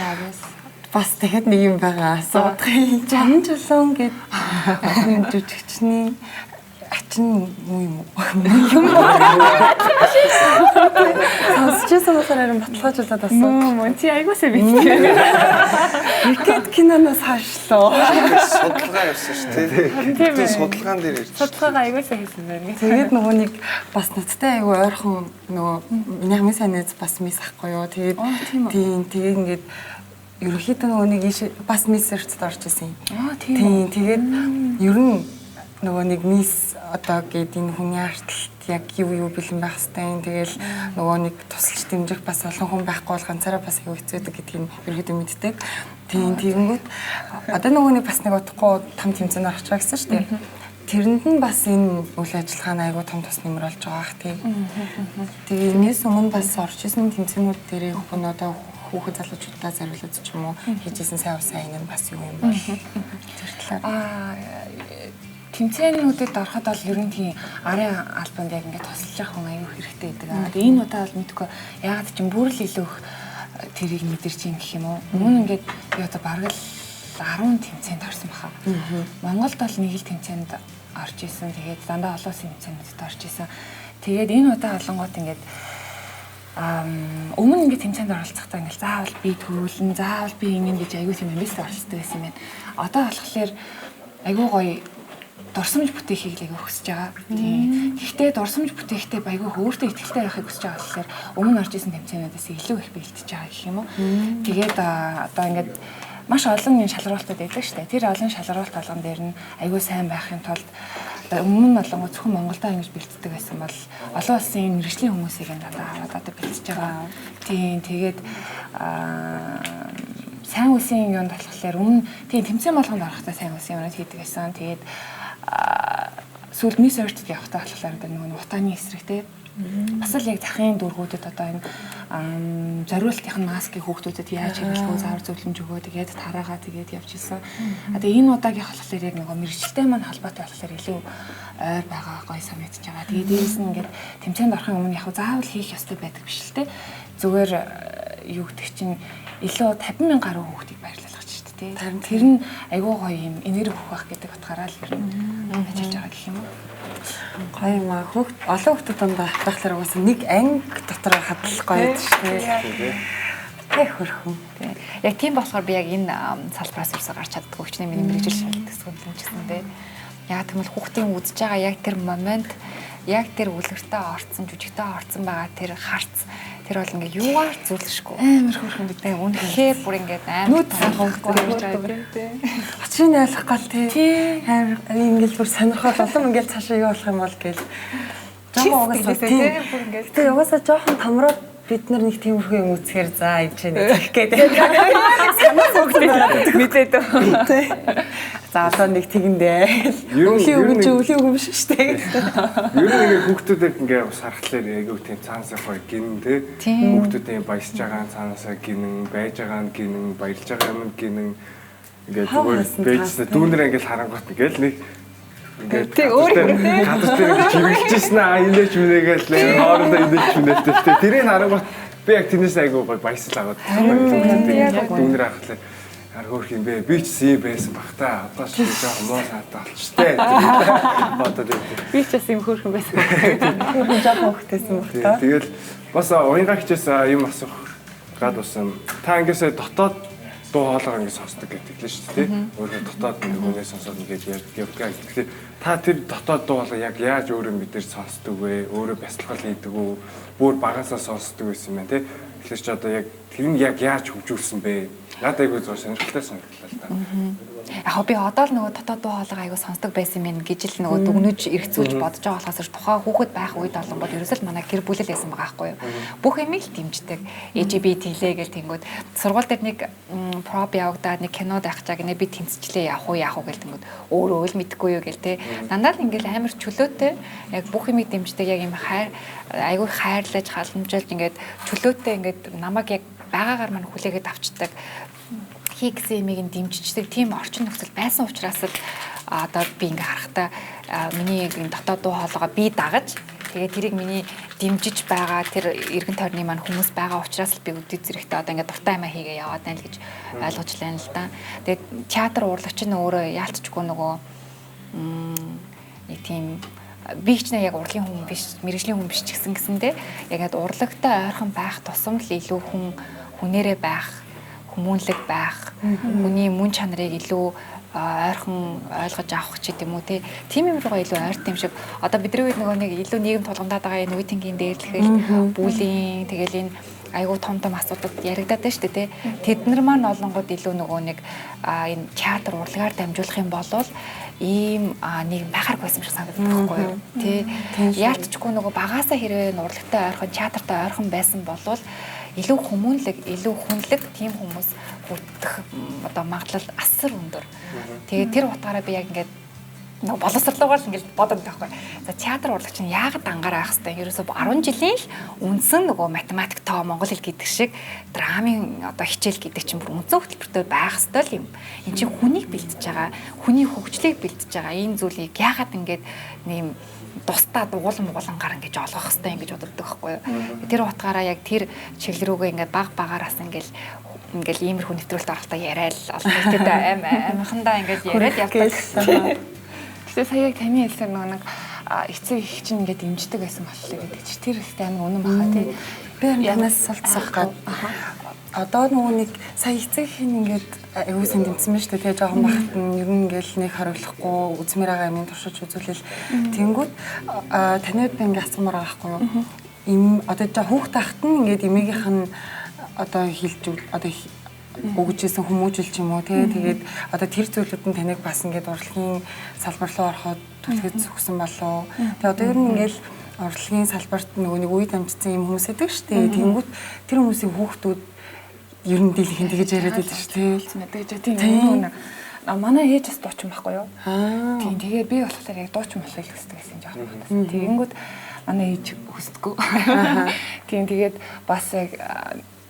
бас тэгэхэд нэг юм байгаа. Асуудах. Жан жолон гэд жүжигчний ачин юм уу? Сонсчихсан болохоор баталгаажуулаад асуу. Тий айгуусаа мэдээ. Викед киноноос хаашлаа. Судалгаа явсан шүү дээ. Тийм судалгаан дээр ирж. Судалгаагаа айгуусаа хийсэн байна. Тэгээд нөгөө нэг бас надтай айгу ойрхон нөгөө миний хамгийн сайн найз бас мисс ахгүй юу. Тэгээд тийм тэгээд ингээд ерөнхийдөө нөгөө нэг бас мисс Эртд орж исэн. Тийм тэгээд ер нь нөгөө нэг мисс одоо гээд энэ хүний арталт яг юу бэлэн байх хэвээр. Тэгэл нөгөө нэг тусалж дэмжих бас олон хүн байхгүй бол ганцаараа бас аягүй хэцүүдэг гэдгийг ерөөдөө мэддэг. Тийм тэгэнгүүт одоо нөгөө нэг бас нэг утгагүй том тэмцээнд орж байгаа гэсэн шүү дээ. Тэрэнд нь бас энэ үйл ажиллагаа нь аягүй том тус нэмэр болж байгаа ах тийм. Тэгээ энэс өмнө бас орж исэн тэмцээнүүд дээрээ хүн одоо хүүхэд залуучуудаа зориулж ч юм уу хийжсэн сайн сайн энэ бас юу юм бол тэр талаар тэмцээнүүдэд ороход бол ер нь тийм арын албанд яг ингээд тусалж явах хүн аюу хэрэгтэй байдаг. Тэгээ энэ удаа бол мэдгүй яагаад ч юм бүр л илүү их тэрийг мэдэрч юм гэх юм уу. Өмнө ингээд би одоо бараг л 10 тэмцээнд орсон баха. Монголд бол нэг л тэмцээнд орж исэн. Тэгээд дандаа олон улсын тэмцээнүүдэд орж исэн. Тэгээд энэ удаа олонгууд ингээд өмнө ингээд тэмцээнд оролцохдоо ингээд заавал би төрүүлэн, заавал би ингэ гэж аюу тийм мессеж оролцдог байсан юм байна. Одоо болохоор аюу гоё дурсамж бүтээхийг л өгсөж байгаа. Тийм. Гэхдээ дурсамж бүтээхдээ баягүй өөртөө ихтэй байхыг хүсэж байгаа болохоор өмнө орж исэн тэмцээнүүдээс илүү их бэлтэж байгаа гэх юм уу. Тэгээд одоо ингээд маш олон шалралтууд байдаг шүү дээ. Тэр олон шалралт болгон дээр нь аягүй сайн байхын тулд өмнө нь болонгоо зөвхөн Монголдоо ингэж бэлтдэг байсан бол олон улсын мэргэжлийн хүмүүсийг дандаа аваад одоо бэлтэж байгаа. Тийм. Тэгээд сайн үсийн юунд болохоор өмнө тийм тэмцээн болгонд орохдоо сайн үсийн юмнууд хийдэг байсан. Тэгээд сүүл мисс Эртд явахтаа болохоор нөгөө утааны эсрэг те бас л яг захын дүүргүүдэд одоо энэ зориултын маскыг хүүхдүүдэд яаж хэрэглэх вэ заавар зөвлөмж өгөө тэгээд тараагаа тэгээд явж исэн. Тэгээ энэ удаагийн болохоор яг нөгөө мэрэгчлээ маань холбоотой болохоор илүү ойр байгаа гоё санагдаж байгаа. Тэгээд дээрээс нь ингээд тэмцээнд орохын өмнө яг заавал хийх ёстой байдаг биш л те. Зүгээр юу гэдэг чинь илүү 50,000 гаруй хүүхдийг баярлуулах ч шүү дээ. Тэр нь айгүй гоё юм энерги өгөх байх гэдэг утгаараа л ер нь ажиллаж байгаа гэх юм уу. Гоё юм аа. Олон хүүхдүүд дондоо хавтахлаар угаасаа нэг анги дотор хадал гоё шүү дээ. Тэг хөрхөн. Яг тийм болохоор би яг энэ салбараас ерөөсөөр гарч чаддаггүй ч миний мэрэгжил шалгалт гэсэн юм гэсэн дээ. Яг тэгмэл хүүхдийн үзэж байгаа яг тэр момент, яг тэр үлгэртээ орцсон, жүжигтээ орцсон байгаа тэр харц тэр бол ингээ юугаар зүрлэшгүй. Амар хөрхөн гэдэг. Үнэхээр бүр ингээ амар таахгүй гэж байгаа тийм. Очрын ойлгох гал тий. Амар ингээл бүр сонирхол олон ингээл цаашаа юу болох юм бол гээл. Жаахан угаасаа тий. Бүр ингээл. Тэгээ угаасаа жоохон томроод бид нар нэг тиймэрхүү юм үзэхээр за энэ ч нэг гэдэг. Санаа зүгт мэдээд тий. За одоо нэг тэгэндээ. Өлийн үг биш шүү дээ. Ер нь ингээ хүүхдүүдэд ингээ сархлаар айгүй тийм цаанасаа гоё гинэн тий. Хүүхдүүдийн баясж байгаа цаанасаа гинэн, байж байгаа нь гинэн, баярлж байгаа юм гинэн. Ингээ зүгээр бэжсэн дүүнэрээ ингээ харангуут ингээл нэг ингээд тий өөр гадар дээр чиглэжсэн аа инээч мүнэгээл хоорондоо инээч мүнэлтэй тий. Тэрийг харангуут би яг тэрнээс айгүй гоё баясал аваад дүүнэр ахлаа хөөх юм бэ. Би ч сий байсан бах та. Одоо ч жоохон муу саатай болчтой. Одоо би ч бас юм хөөрхөн байсан. Жоохон хөхтэйсэн бах та. Тэгэл бас уянгаа хичээс юм асуух гад усан. Та ингэсээ дотоод дуу хоолой ингэ сонсдог гэдэг л шүү дээ. Өөрөө дотоод нөгөөнөө сонсоод ингээд явдаг. Тэгэхээр та тэр дотоод дуу хоолой яг яаж өөрөө мэдэр сонсдог вэ? Өөрөө бясалгал хийдэг үү? Бүр багасаа сонсдог байсан юм байна те. Тэгэхээр ч одоо яг тэр нь яг яаж хөгжүүлсэн бэ? Надад айгүй зур сонирхолтой санагдлаа л да. Яг би одоо л нөгөө дотоод дуу хоолой айгүй сонсдог байсан юм гэж л нөгөө дүгнэж эргцүүлж бодож байгаа болохоос тухайн хүүхэд байх үед олонгод ерөөсөл манай гэр бүлэл байсан байгаа байхгүй юу. Бүх юмыг л дэмждэг. LGBT хэлээ гэл тэнгүүд сургууль дээр нэг проб явагдаад нэг кинод авах чаг нэ би тэнцчлээ явах уу гэл тэнгүүд өөрөө л мэдэхгүй юу гэл те. Дандаа л ингээл амар чөлөөтэй яг бүх юмыг дэмждэг яг юм айгүй хайрлаж халамжилж ингээд чөлөөтэй ингээд намайг яг байгаагаар мань хүлээгээд авчдаг хийгсэн юмыг нь дэмжиждэг тийм орчин нөхцөл байсан учраас л одоо би ингээ харахтаа миний энэ дотоод дуу хоолойгоо би дагаж тэгээд тэрийг миний дэмжиж байгаа тэр эргэн тойрны маань хүмүүс байгаа учраас л би үдий зэрэгтэй одоо ингээ дуртай юмаа хийгээ яваад байна л гэж ойлгож байна л да. Тэгээд театр урлагч нь өөрөө яалтчгүй нөгөө нэг тийм би ч нэг яг урлагийн хүн биш, мэрэгжлийн хүн биш ч гэсэндээ яг ингээд урлагтай ойрхон байх тусам л илүү хүнээрээ байх, хүмүүнлэг байх, хүний мөн чанарыг илүү ойрхон ойлгож авах ч гэдэм үү тийм юм руугаа илүү ойрт юм шиг одоо бидний үед нөгөө нэг илүү нийгэм тулгамдаад байгаа энэ үеийнгийн дээрлэхэл бүлийн тэгэл энэ айгуу том асуудал яригадаад байна шүү дээ тэд нар маань олонгод илүү нөгөө нэг энэ театр урлагаар дамжуулах юм болвол ийм нэг байхаар байсан шиг санагддаг байхгүй юу тий яалтчгүй нөгөө багаасаа хэрвээ урлагтай ойрхон театртай ойрхон байсан болвол илүү хүмүүнлэг, илүү хүнлэг тийм хүмүүс бүрдэх одоо магадлал асар өндөр. Тэгээд тэр утгаараа би яг ингээд нэг боловсрлогоор л ингээд бодод байхгүй. За театр урлагч нь яагаад ангараа авах хэрэгтэй? Ерөөсөө 10 жилийн л үндсэн нөгөө математик тоо монгол хэл гэдэг шиг драмын одоо хичээл гэдэг чинь бүр үндсэн хөтөлбөртөө байх хэрэгтэй л юм. Энд чинь хүнийг бэлдэж байгаа, хүний хөгжлийг бэлдэж байгаа энэ зүйлийг яагаад ингээд нэм тусдаа дугуулan гар ингэж олгох хэрэгтэй ингэж боддог байхгүй юу. Тэр утгаараа яг тэр чиглэл рүүгээ ингээд баг багаараас ингээл иймэрхүү нэвтрүүлэлт оролтоо яриад олон нийтэд амихандаа ингээд яриад явдаг. Гэхдээ сая яг таны хэлсэн нэг эцэг их чинь ингээд дэмждэг байсан боллоо гэдэг чи тэр ихтэй амар үнэн баха тий. Би янаас салцсах гад. Одоо нөгөө нэг сая эцэг ихийн ингээд аюу сан дэмжсэн байна шүү дээ. Тэгээ жоохон бахт нь ер нь ингээл нэг хариулахгүй үзмэр байгаа юм туршиж үзүүлэл. Тэнгүүд таниуд би ингээд асуумаар байгаа байхгүй юу? Им одоо жоо хүүхд тахт нь ингээд эмээгийнх нь одоо хилж одоо өгжсэн хүмүүжил ч юм уу тий. Тэгээд одоо тэр зүйлүүд нь таныг бас ингээд урлагийн салбар руу ороход түлхэж зүгсэн болов. Тэгээ одоо ер нь ингээд урлагийн салбарт нөгөө нэг үед амжсан юм хүмүүс байдаг шүү дээ. Тэнгүүд тэр хүмүүсийн хүүхдүүд ер нь дийлхэн тэгэж яриад байдаг шүү дээ. Мэдээж тийм нэг манай ээж бас дуучин байхгүй юу? Тийм тэгээ би болохоор яг дуучин болохыг хүсдэг гэсэн жоохон байна. Тэгэнгүүт манай ээж хүсдэггүй. Тийм тэгээд бас яг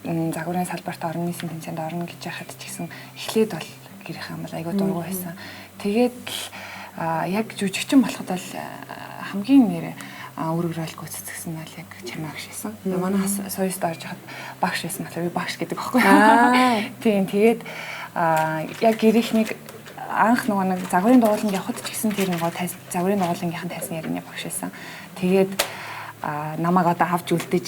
загварын салбарт орны нийсийн тэмцээнд орно гэж яхад ч гэсэн эхлээд бол гэрийнхэн бол айгүй дургу байсан. Тэгээд яг жүжигчин болоход бол хамгийн нэр үүрэг рол гүйцэтгэсэн нь яг чамаа гэж хэлсэн. Манай соёст орж хахад багш байсан болохоор би багш гэдэг аахгүй. Тийм тэгээд яг гэрийнхнийг анх нөгөө нэг загварын дугууланд явхад ч гэсэн тэр нөгөө загварын дугуулангийнхан тайзны ярианы багш байсан. Тэгээд намайг одоо авч үлдэж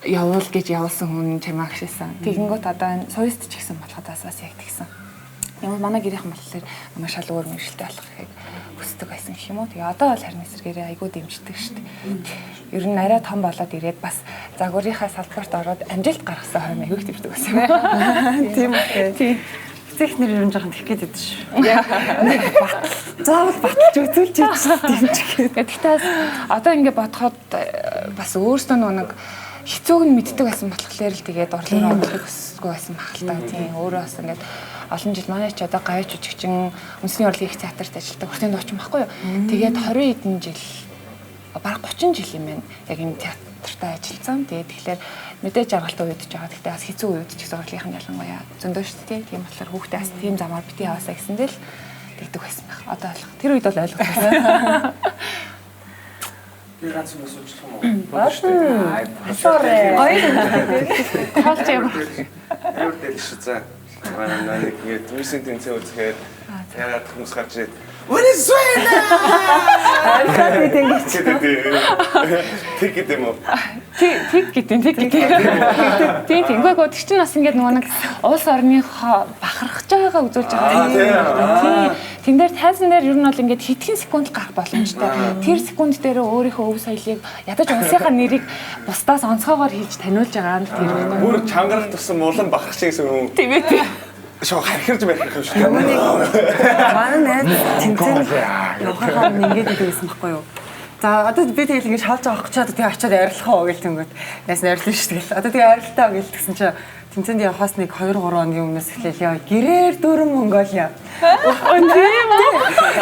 явуул гэж явуулсан хүн чамаа гişсэн. Тэгэнгүүт одоо соёст ч гэсэн болоход бас яг тэгсэн. Ямар манай гэрийнхэн болохоор намайг шал өөр мэржэлтэй болох гэхийг хүсдэг байсан гэх юм уу. Тэгээ одоо бол харин эсрэгээрээ айгүй дэмждэг шүү дээ. Ер нь арай том болоод ирээд бас загварынхаа салбарт ороод амжилт гаргасан хойно айгүй дэмждэг байсан юм байна. Тийм үү. Тийм. Технэр ер нь жоохон тэгэх гээд байдаг шүү. Заавал баталж үзүүлж дэмжих. Гэхдээ одоо ингэ бодоход бас өөртөө нэг хэцүүг нь мэддэг байсан болохоор л тэгээд орлогоо олохыг хүсэхгүй байсан багтал та. Тийм өөрөө бас ингэ олон жил манай ч одоо гавьч жүжигчин үндэсний урлагийн их театрт ажилладаг хүртэн дуучин байхгүй юу. Тэгээд 20 хэдэн жил бараг 30 жил юм байна. Яг энэ театртаа ажилласан. Тэгээд тэгэхээр мэдээж жаргалтай үед ч байгаа. Гэхдээ бас хэцүү үед ч гэсэн урлагийнхан ялангуяа зөндөө шүү дээ. Тийм болохоор хүүхдээ бас тийм замаар бити яваасаа гэсэндээ л тэгдэг байсан байх. Одоо ойлгох. Тэр үед бол ойлгосон. Би ганц юм асуучих юм уу? Sorry. Хоолч юм. Ямар дэлш за. Манай нэг мисийн тэнцээ үзэхээр ягаад хүмүүс гарч ирээд Venezuela! Тэг гэдэг юм уу? Тэг гэдэг. Тэгэнгүүт тэр чинь бас ингээд нөгөө нэг улс орныхоо бахархаж байгаагаа үзүүлж байгаа. Тэн дээр тайзан дээр ер нь бол ингээд хэдхэн секунд гарах боломжтой. Тэр секунд дээр өөрийнхөө өв соёлыг ядаж улсынхаа нэрийг бусдаас онцгойгоор хийж таниулж байгаа нь тэр юм. Бүр чангарах тусан улан бахарх гэсэн юм. Тийм ээ. Шоо хархирж байх юм шүү дээ. Манай найз тэнцэн явахаа ингээд идэгсэн байхгүй юу? За одоо би тэгэл ингэж шалж авах гэж одоо тэгээ очиод арилах уу гэл тэнгүүт. Яс арилна шүү дээ. Одоо тэгээ арилтаа гэл тэгсэн чи тэнцэнд явахаас нэг 2 3 хоногийн өмнөөс эхлээл яа гэрээр дөрөн Монголиа. Тийм үү?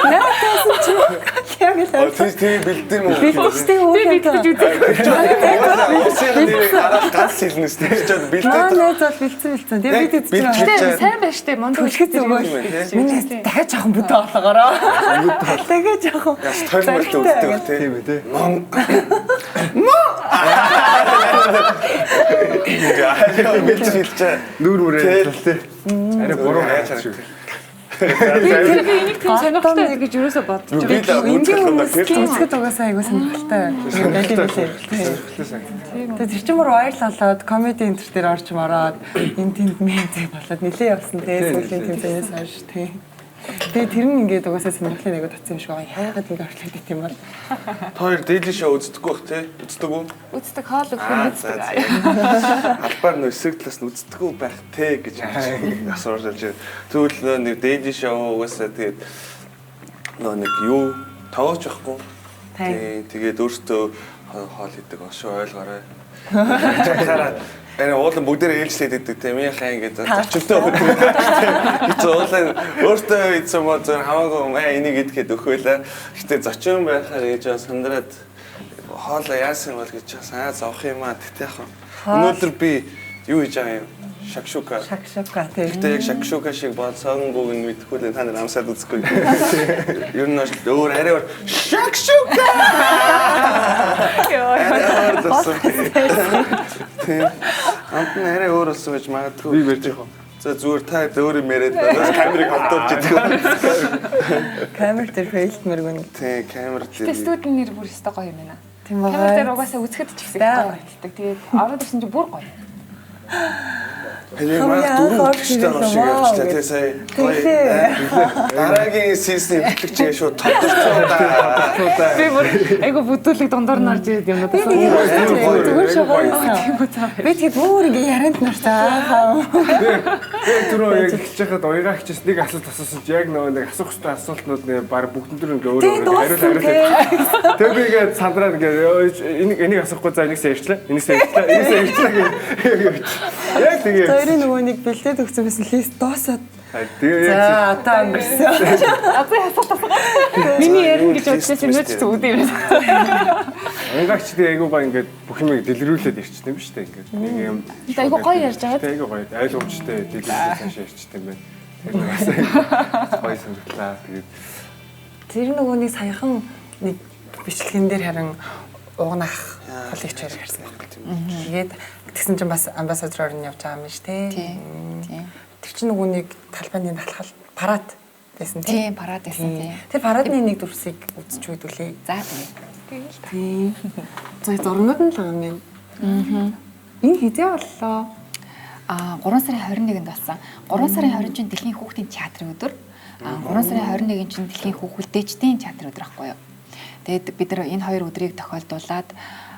Наатасан чи яг л тийм бэлдэн юм уу? бэлдчихтэй үү? Би бэлдэж үзээ. Улсын хараад ганц хэлнэ шүү дээ. Чод бэлдээд. Найз бол бэлдсэн. Тэгээ бид эцэж Тэ сайн байж тээ монд түлхэц өгөөл. Миний дахиад жоохон бүдэ болгоороо. Дахиад жоохон. Тойрон мөртөө үздэг тийм үү те. Нүүр мөрөө те. Арай буруу хайж шүү. тэр энийг тийм сонирхолтой гэж юусоо бодож байгаа. Энгийн хүмүүс үзэхэд угаасаа айгуу сонирхолтой. Тэгээд тэр чинь бүр вайрлалаад комеди энтер дээр орчим ороод энэ тэнд мэнтэй болоод нилээ явсан те сүүлийн тэмцээнээс хойш те. Тэгээд тэр нь ингээд угаасаа сонирхлын айгуу татсан юм шиг байгаа. Яагаад ингэ орлоод ит юм бол. Хоёр дэйли шоу үздэг бах те. Үздэг үү? Үздэг хоол өгөх үздэг. Албаар нөө эсрэг талаас нь үздэг үү байх те гэж асууж байна. Тэгвэл нэг дэйли шоу угаасаа тэгээд нөө нэг юу тоогч байхгүй. Тэгээд өөртөө хоол идэг ошоо ойлгоорой. Энэ уулын бүгдээрээ ээлжлээд идэг тийм яхаа ингээд зочинтой өгдөг. Гэвч уулын өөртөө ийцэн мод зөв хамаагүй энийг идэхэд өгөөлээ. Гэтэ зочин байхаар ээж сандраад хоолоо яасан бол гэж санаа зовх юм аа тэгтээ яах вэ? Өнөөдөр би юу хийж байгаа юм? Шакшука тийм. Гэтэ яг шакшука шиг бодсонгүйг нь мэдхгүй л та нар амсаад үзэхгүй. Ер нь өөр арай өөр шакшука. Тийм. Амтны арай өөр болсон байж магадгүй. Би барьж яах вэ? За зүгээр та өөрөө мэрэд камерыг холдуулж идэх. Камер дээр фейлтмэр гүн. Тийм, камер дээр. Студийн нэр бүр өстой гоё юм байна. Тийм Камер байгаа. дээр угаасаа үзэхэд ч ихсэн гоё болдог. Тэгээд ороод ирсэн чинь бүр гоё. Хэнийг маань дөрөв өчтэй шиг явчихлаа тий сая. Дараагийн сизний хөтлөгчийн шууд тодорхой та. Би бүр айгу бүдүүлэг дундаар нь орж ирээд юм надад. Зүгээр шоогоо. Би тэг бүр ингэ ярианд нартаа. Би түрүү яг хэлж байхад уягаа хичээс нэг асуулт асуусан чи яг нөгөө нэг асуух хэрэгтэй асуултнууд нэг баг бүгдэн дээр ингээ өөрөө хариулт. Тэгээ би ингээд сандраад ингээ энийг асуухгүй за энийгсээ ярьчлаа. Энийгсээ ярьчлаа. Яг тэгээ. Хоёрын нөгөө нэг бэлдээд өгсөн байсан лист доосаад. Тэгээ яг За одоо өнгөрсөн. Одоо ясаа. Миний ярин гэж бодчихсон юм ч зүгд юм. Унгаач тэгээ айгуу гоё ингээд бүх юмыг дэлгэрүүлээд ирчихсэн юм шүү дээ ингээд. Нэг юм. Айгу гоё ярьж байгаа. Айгуу гоё. Ойлгомжтой дэлгэрүүлээд цааш ярьчихсан юм байна. Тэгээд гоё санагдлаа. Тэгээд Тэр нөгөө нэг саяхан нэг бичлэгэн дээр харин угнах полич хоёр ярьсан байна. Тэгээд тэгсэн чинь бас амбассадороор нь явж байгаа юм шүү дээ. Тийм. Тэр чинь нөгөө нэг талбайны талхал парад байсан Тийм, парад байсан тийм. Тэр парадны нэг дүрсийг үзэж үйдүүлээ. За тийм. Тийм. За зургууд нь л байгаа юм. Энэ хизээ боллоо. 3 сарын 21-нд болсон. 3 сарын 20-нд чинь дэлхийн хүүхдийн театрын өдөр. 3 сарын 21-нд чинь дэлхийн хүүхэлдэйчдийн театрын өдөр ахгүй юу. Тэгээд бид нар энэ хоёр өдрийг тохиолдуулаад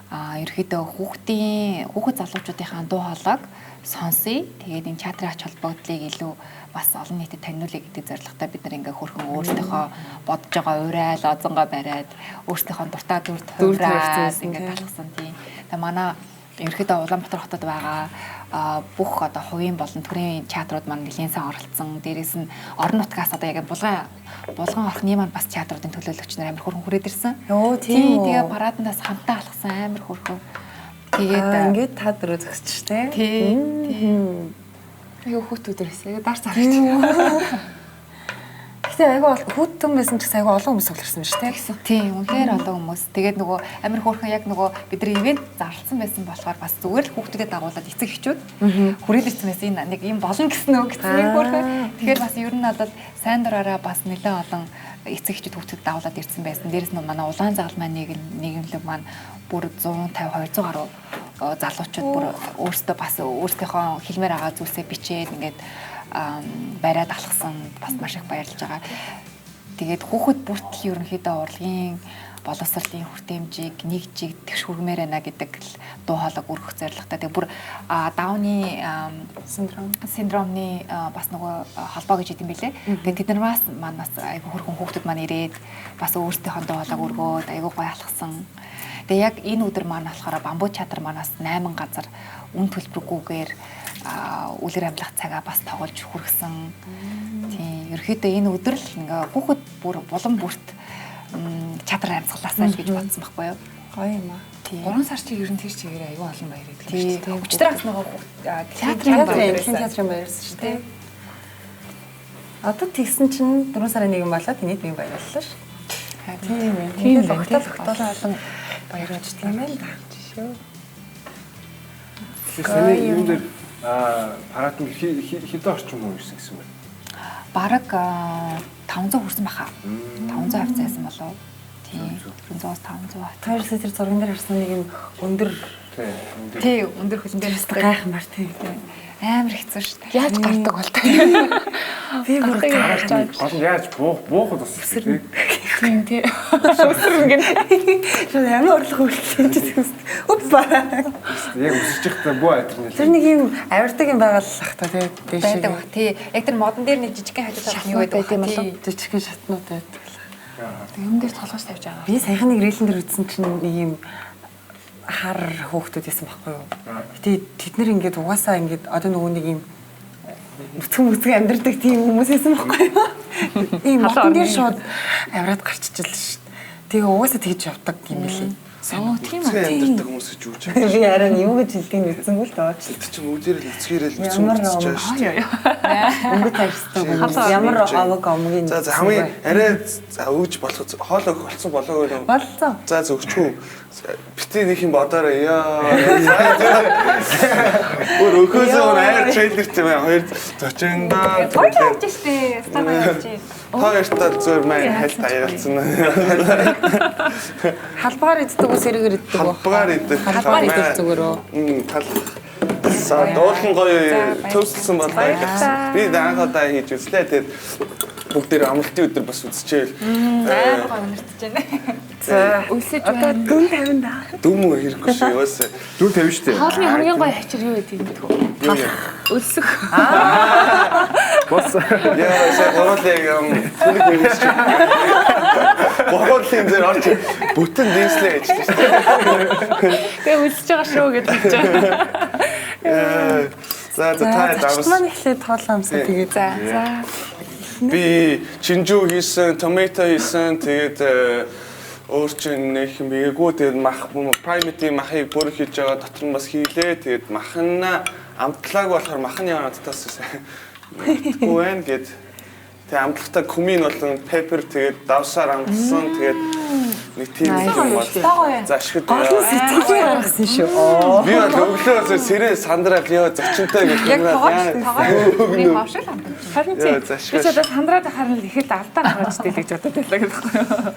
ерөөхдөө хүүхэд залуучуудынхаа дуу хоолойг сонсъё. Тэгээд энэ театрын ач холбогдлыг илүү бас олон нийтэд таниулъя гэдэг зорилготой бид нар ингээ хөрхөн өөрсдийнхөө бодож байгаа уриал, озонгоо бариад өөрсдийнхөө дуртай дүр төрүүлээд ингээ талхсан тийм. Тэгээд манай ерөөхдөө Улаанбаатар хотод байгаа бүх одоо хувийн болон төрийн театрууд маань нэлээд сайн оролцсон. Дээрээс нь орон нутгаас одоо яг булган орхны маань бас театруудын төлөөлөгч нар амар хөрхөн хүрээд ирсэн. Йоо тийм үү. Тэгээ парадандаас хамтаа алхсан амар хөрхөн. Тэгээд ингээд та дөрөв зогсчих тий. Тийм. Айгу хүүхдүүд ирсэн. Дар царагч. Гэтэ айгу хүүхдэн байсан ч гэсэн айгу олон хүмүүс тоглосон шүү дээ. Тийм, үнээр олон хүмүүс. Тэгээд нөгөө амар хөөрхөн яг нөгөө бидний ивент зарласан байсан болохоор бас зүгээр л хүүхдүүдэд дагуулад эцэг эхчүүд хүрээд ирсэн байсан. Энэ нэг юм болно гэсэн үг гэсэн юм хөөрхөн. Тэгэхээр бас ер нь бол сайн дураараа бас нэлээд олон эцэг эхчүүд хүүхдүүдэд дагуулад ирсэн байсан. Дээрээс нь манай улаан загалмай нийгэмлэг маань бүр 150 200 гаруй залуучууд бүр өөрсдөө бас өөрсдийнхөө хэлмээр байгаа зүйлсээ бичээд ингээд бариад алхсан бас маш их баярлж байгаа. Тэгээд хүүхэд бүртэл ерөнхийдөө урлагийн боловсролын хүртээмжийг нэгжийг тэгш хүргмээр байна гэдэг дуу хоолойг өргөх зорилготой. Тэгээд бүр Дауны синдромны бас нөгөө холбоо гэж хэдэм билээ. Тэгээд тэднээс маань бас айгүй хөрхөн хүүхдүүд маань ирээд бас өөрсдийнхөө дуу хоолойг өргөөд айгүй гоё алхсан. Тэгээд яг энэ өдөр маань болохоор бамбуу театр манаас 8 газар үн төлбөргүйгээр үлгэр амьлах цагаа бас тоглож хүргэсэн. Тийм, ерөөхдөө энэ өдөр л ингээ хүүхэд бүр булан бүрт театр амьсгалаасаа л гэж бодсон байхгүй юу? Гоё юм аа. 3 сар чиг ер нь тэр чигээр аюу олон баяр гэдэг юм Тийм. шүү дээ. Өчтөрөөс нөгөө театрын баяр шүү дээ. Одоо тэгсэн чинь 4 сарын 1 болоод тэний бие баярлалаа шүү. Тийм ээ. Тийм тогтоол олон баярч тийм ээ да. Жишээ. Сэний юм дээр парад нь хэдэн орчим хүн ирсэн гэсэн бэ? Бараг 500 хүрсэн баха. 500 авц байсан болов. Тийм. 400-аас 500 бат. Тэр зурган дээр харсан нэг юм өндөр Тий, өндөр хөлн дээр гайхамар тийм. амар хэцүү шүү дээ. Яаж гардаг бол таа. Би бүр гарч байгаа. Гол нь яаж буухад бас тийм. Тийм тий. Шүсрэнгэн. Шууд ямар орлого үйлчлээ гэж үзсэн. Упс баа. Яг өсөж ихтэй буу адренал. Тэр нэг юм авирдаг юм байгаа л ах та тий. Дэшээ. байдаг баг. Тий. Яг тэр модон дээр нэг жижигхэн хажууд юу байдаг юм болов? Жижигхэн шатнууд байдаг. Юм дээр толгоос тавьж байгаа. Би саяхан нэг рейлэн дээр үзсэн чинь нэг юм хар хөөхтүүд байсан байхгүй юу. Гэтэ тэд нэр ингээд угаасаа ингээд одоо нөгөө нэг юм нүцгэн амьдардаг тийм хүмүүс байсан байхгүй юу. Ийм модон дээр шууд авираад гарччихлаа шүү дээ. Тэгээ угаасаа тэгж явдаг юм билий. Оо тийм үү. амьддаг хүмүүс гэж үүж байгаа. Би харин юу гэж хэлдгийг мэдсэнгүй л дооч. Тэг чи үүдээр л нацгийрэл нүцгэн үзэж байгаа шүү дээ. Өнгө тавьсан. Ямар овог омгийн. За хамгийн арай өгж болох хоол өгөх болсон болоогүй юм. Болцоо. За зөвчгүй. Бити нэг юм бодоорой яа. Өөр өөхөөсөө аяар трейлер тийм ээ. 2 зочиндоо. Хоёлаа явж штэ. Стана явж. Хоёртаа зүгээр маань хальт аяарсан. Халбаар иддэг үү, сэргээр иддэг үү? Халбаар идэх. Халбаар идэх зүгээр үү? За дуулан гоё төвсөлсөн бол баярлалаа. Би анхудаа хийж үзлээ. Тэгээд бүгдээр амралтын өдөр бас үзчихээл. Амар гоё өнөртөж байна. За, Үлсэж одоо байна. дүн 50 да. Дүм хэрэггүй шүү яасаа. Дүн 50 штэ. Хоолны хамгийн гоё хачир юу гэдэг юм бэ? Өлсөх. Бос. Яа, сая гоорлыг түүнийг нэгж. Гоорлын зэр орч бүтэн дийслээ гэж шүү дээ. Тэгээ өлсөж байгаа шүү гэж хэлж байгаа. За та давс. Манай ихлээр тоолоомсоо тэгээ. За. Би чинжүү хийсэн, томато хийсэн, тэгээд өөр чинь нэг юм бийгүү тэгээд мах primate махыг бүр хийж байгаа дотор нь бас хийлээ. Тэгээд махна амтлааг болохоор махны амттаас гүэн гэд тэгээд амтлагтай кумин болон pepper тэгээд давсаар амтсан. Тэгээд Нэг тийм юм байна. За ашигт. Сэтгэлээ гаргасан шүү. Би бол өглөө сэрээ сандраад яа зочинтой гэж Миний хавшил амт. Харин би ч одоо сандраад харна л ихэд алдаа гаргаж дэлгэж бодоод байлаа гэдэг байхгүй.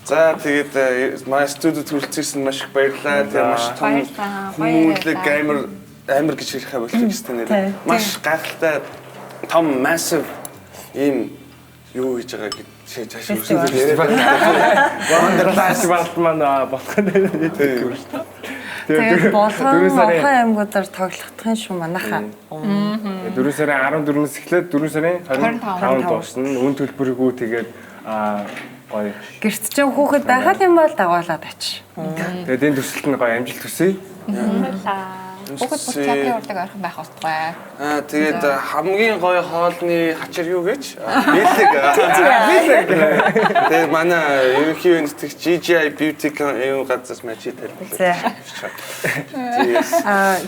За тэгээд манай студид хүрэлцсэн маш их баярлалаа. Тэгээд маш том хүмүүлэг амар гэж хэлэх болчих гэсэн нэр. Маш гайхалтай том massive ийм юу хийж байгаа гэж цааш үсэнд яриад байна. Wonderlust фестивал маань болох нь тийм шүү дээ. Тэгээд болгон аймагуудаар тоглохдох юм шүү манайхаа. 4 сарын 14-өөс эхлээд 4 сарын 25-нд дуусна. Үн төлбөргүй тэгээд гоё. Гэрт чинь хүүхэд байхад юм бол дагуулад ач. Тэгээд энэ төсөлд нь гоё амжилт хүсье. Бүгд бүр театрын урдаг ойрхон байх устгүй. Тэгээд хамгийн гоё хоолны хачир юу гэж? Бэлэг. Тэгээд манай ерөнхий нэгтгэгч GGI Beauty юм газар мачи За.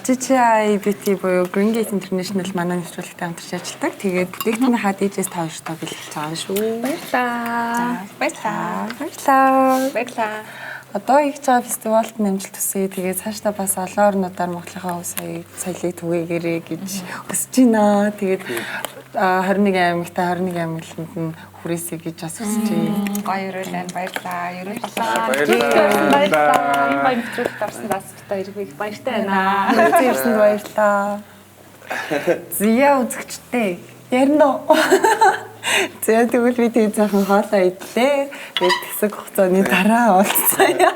GGI Beauty буюу Green Gate International манай нэвтрүүлэгтэй хамтарч ажилладаг. Тэгээд бүтээгдэхүүнийхаа DJ-с та хоёр тоо бэлгэж байгаа шүү. Баярлалаа. Одоо их цаа фестивалд амжилт хүсье. Тэгээд цаашдаа бас олон орнуудаар Монголынхаа соёлыг түгээгээрэй гэж хүсэж байна. Тэгээд 21 аймагта 21 аймагт нь хүрээсэй гэж бас хүсэж байна. Гоё өрөөлэн баярлаа. Баярлалаа. Энэ баяр мэдрэлд орсон дасгата ирэх баяртай байна. Ирсэнд баярлалаа. Зя үзэгчтэй. Ярина уу? За тэгвэл би тэгээ заахан хоолоо идлээ. Тэгээд хэсэг хугацааны дараа уулзъя.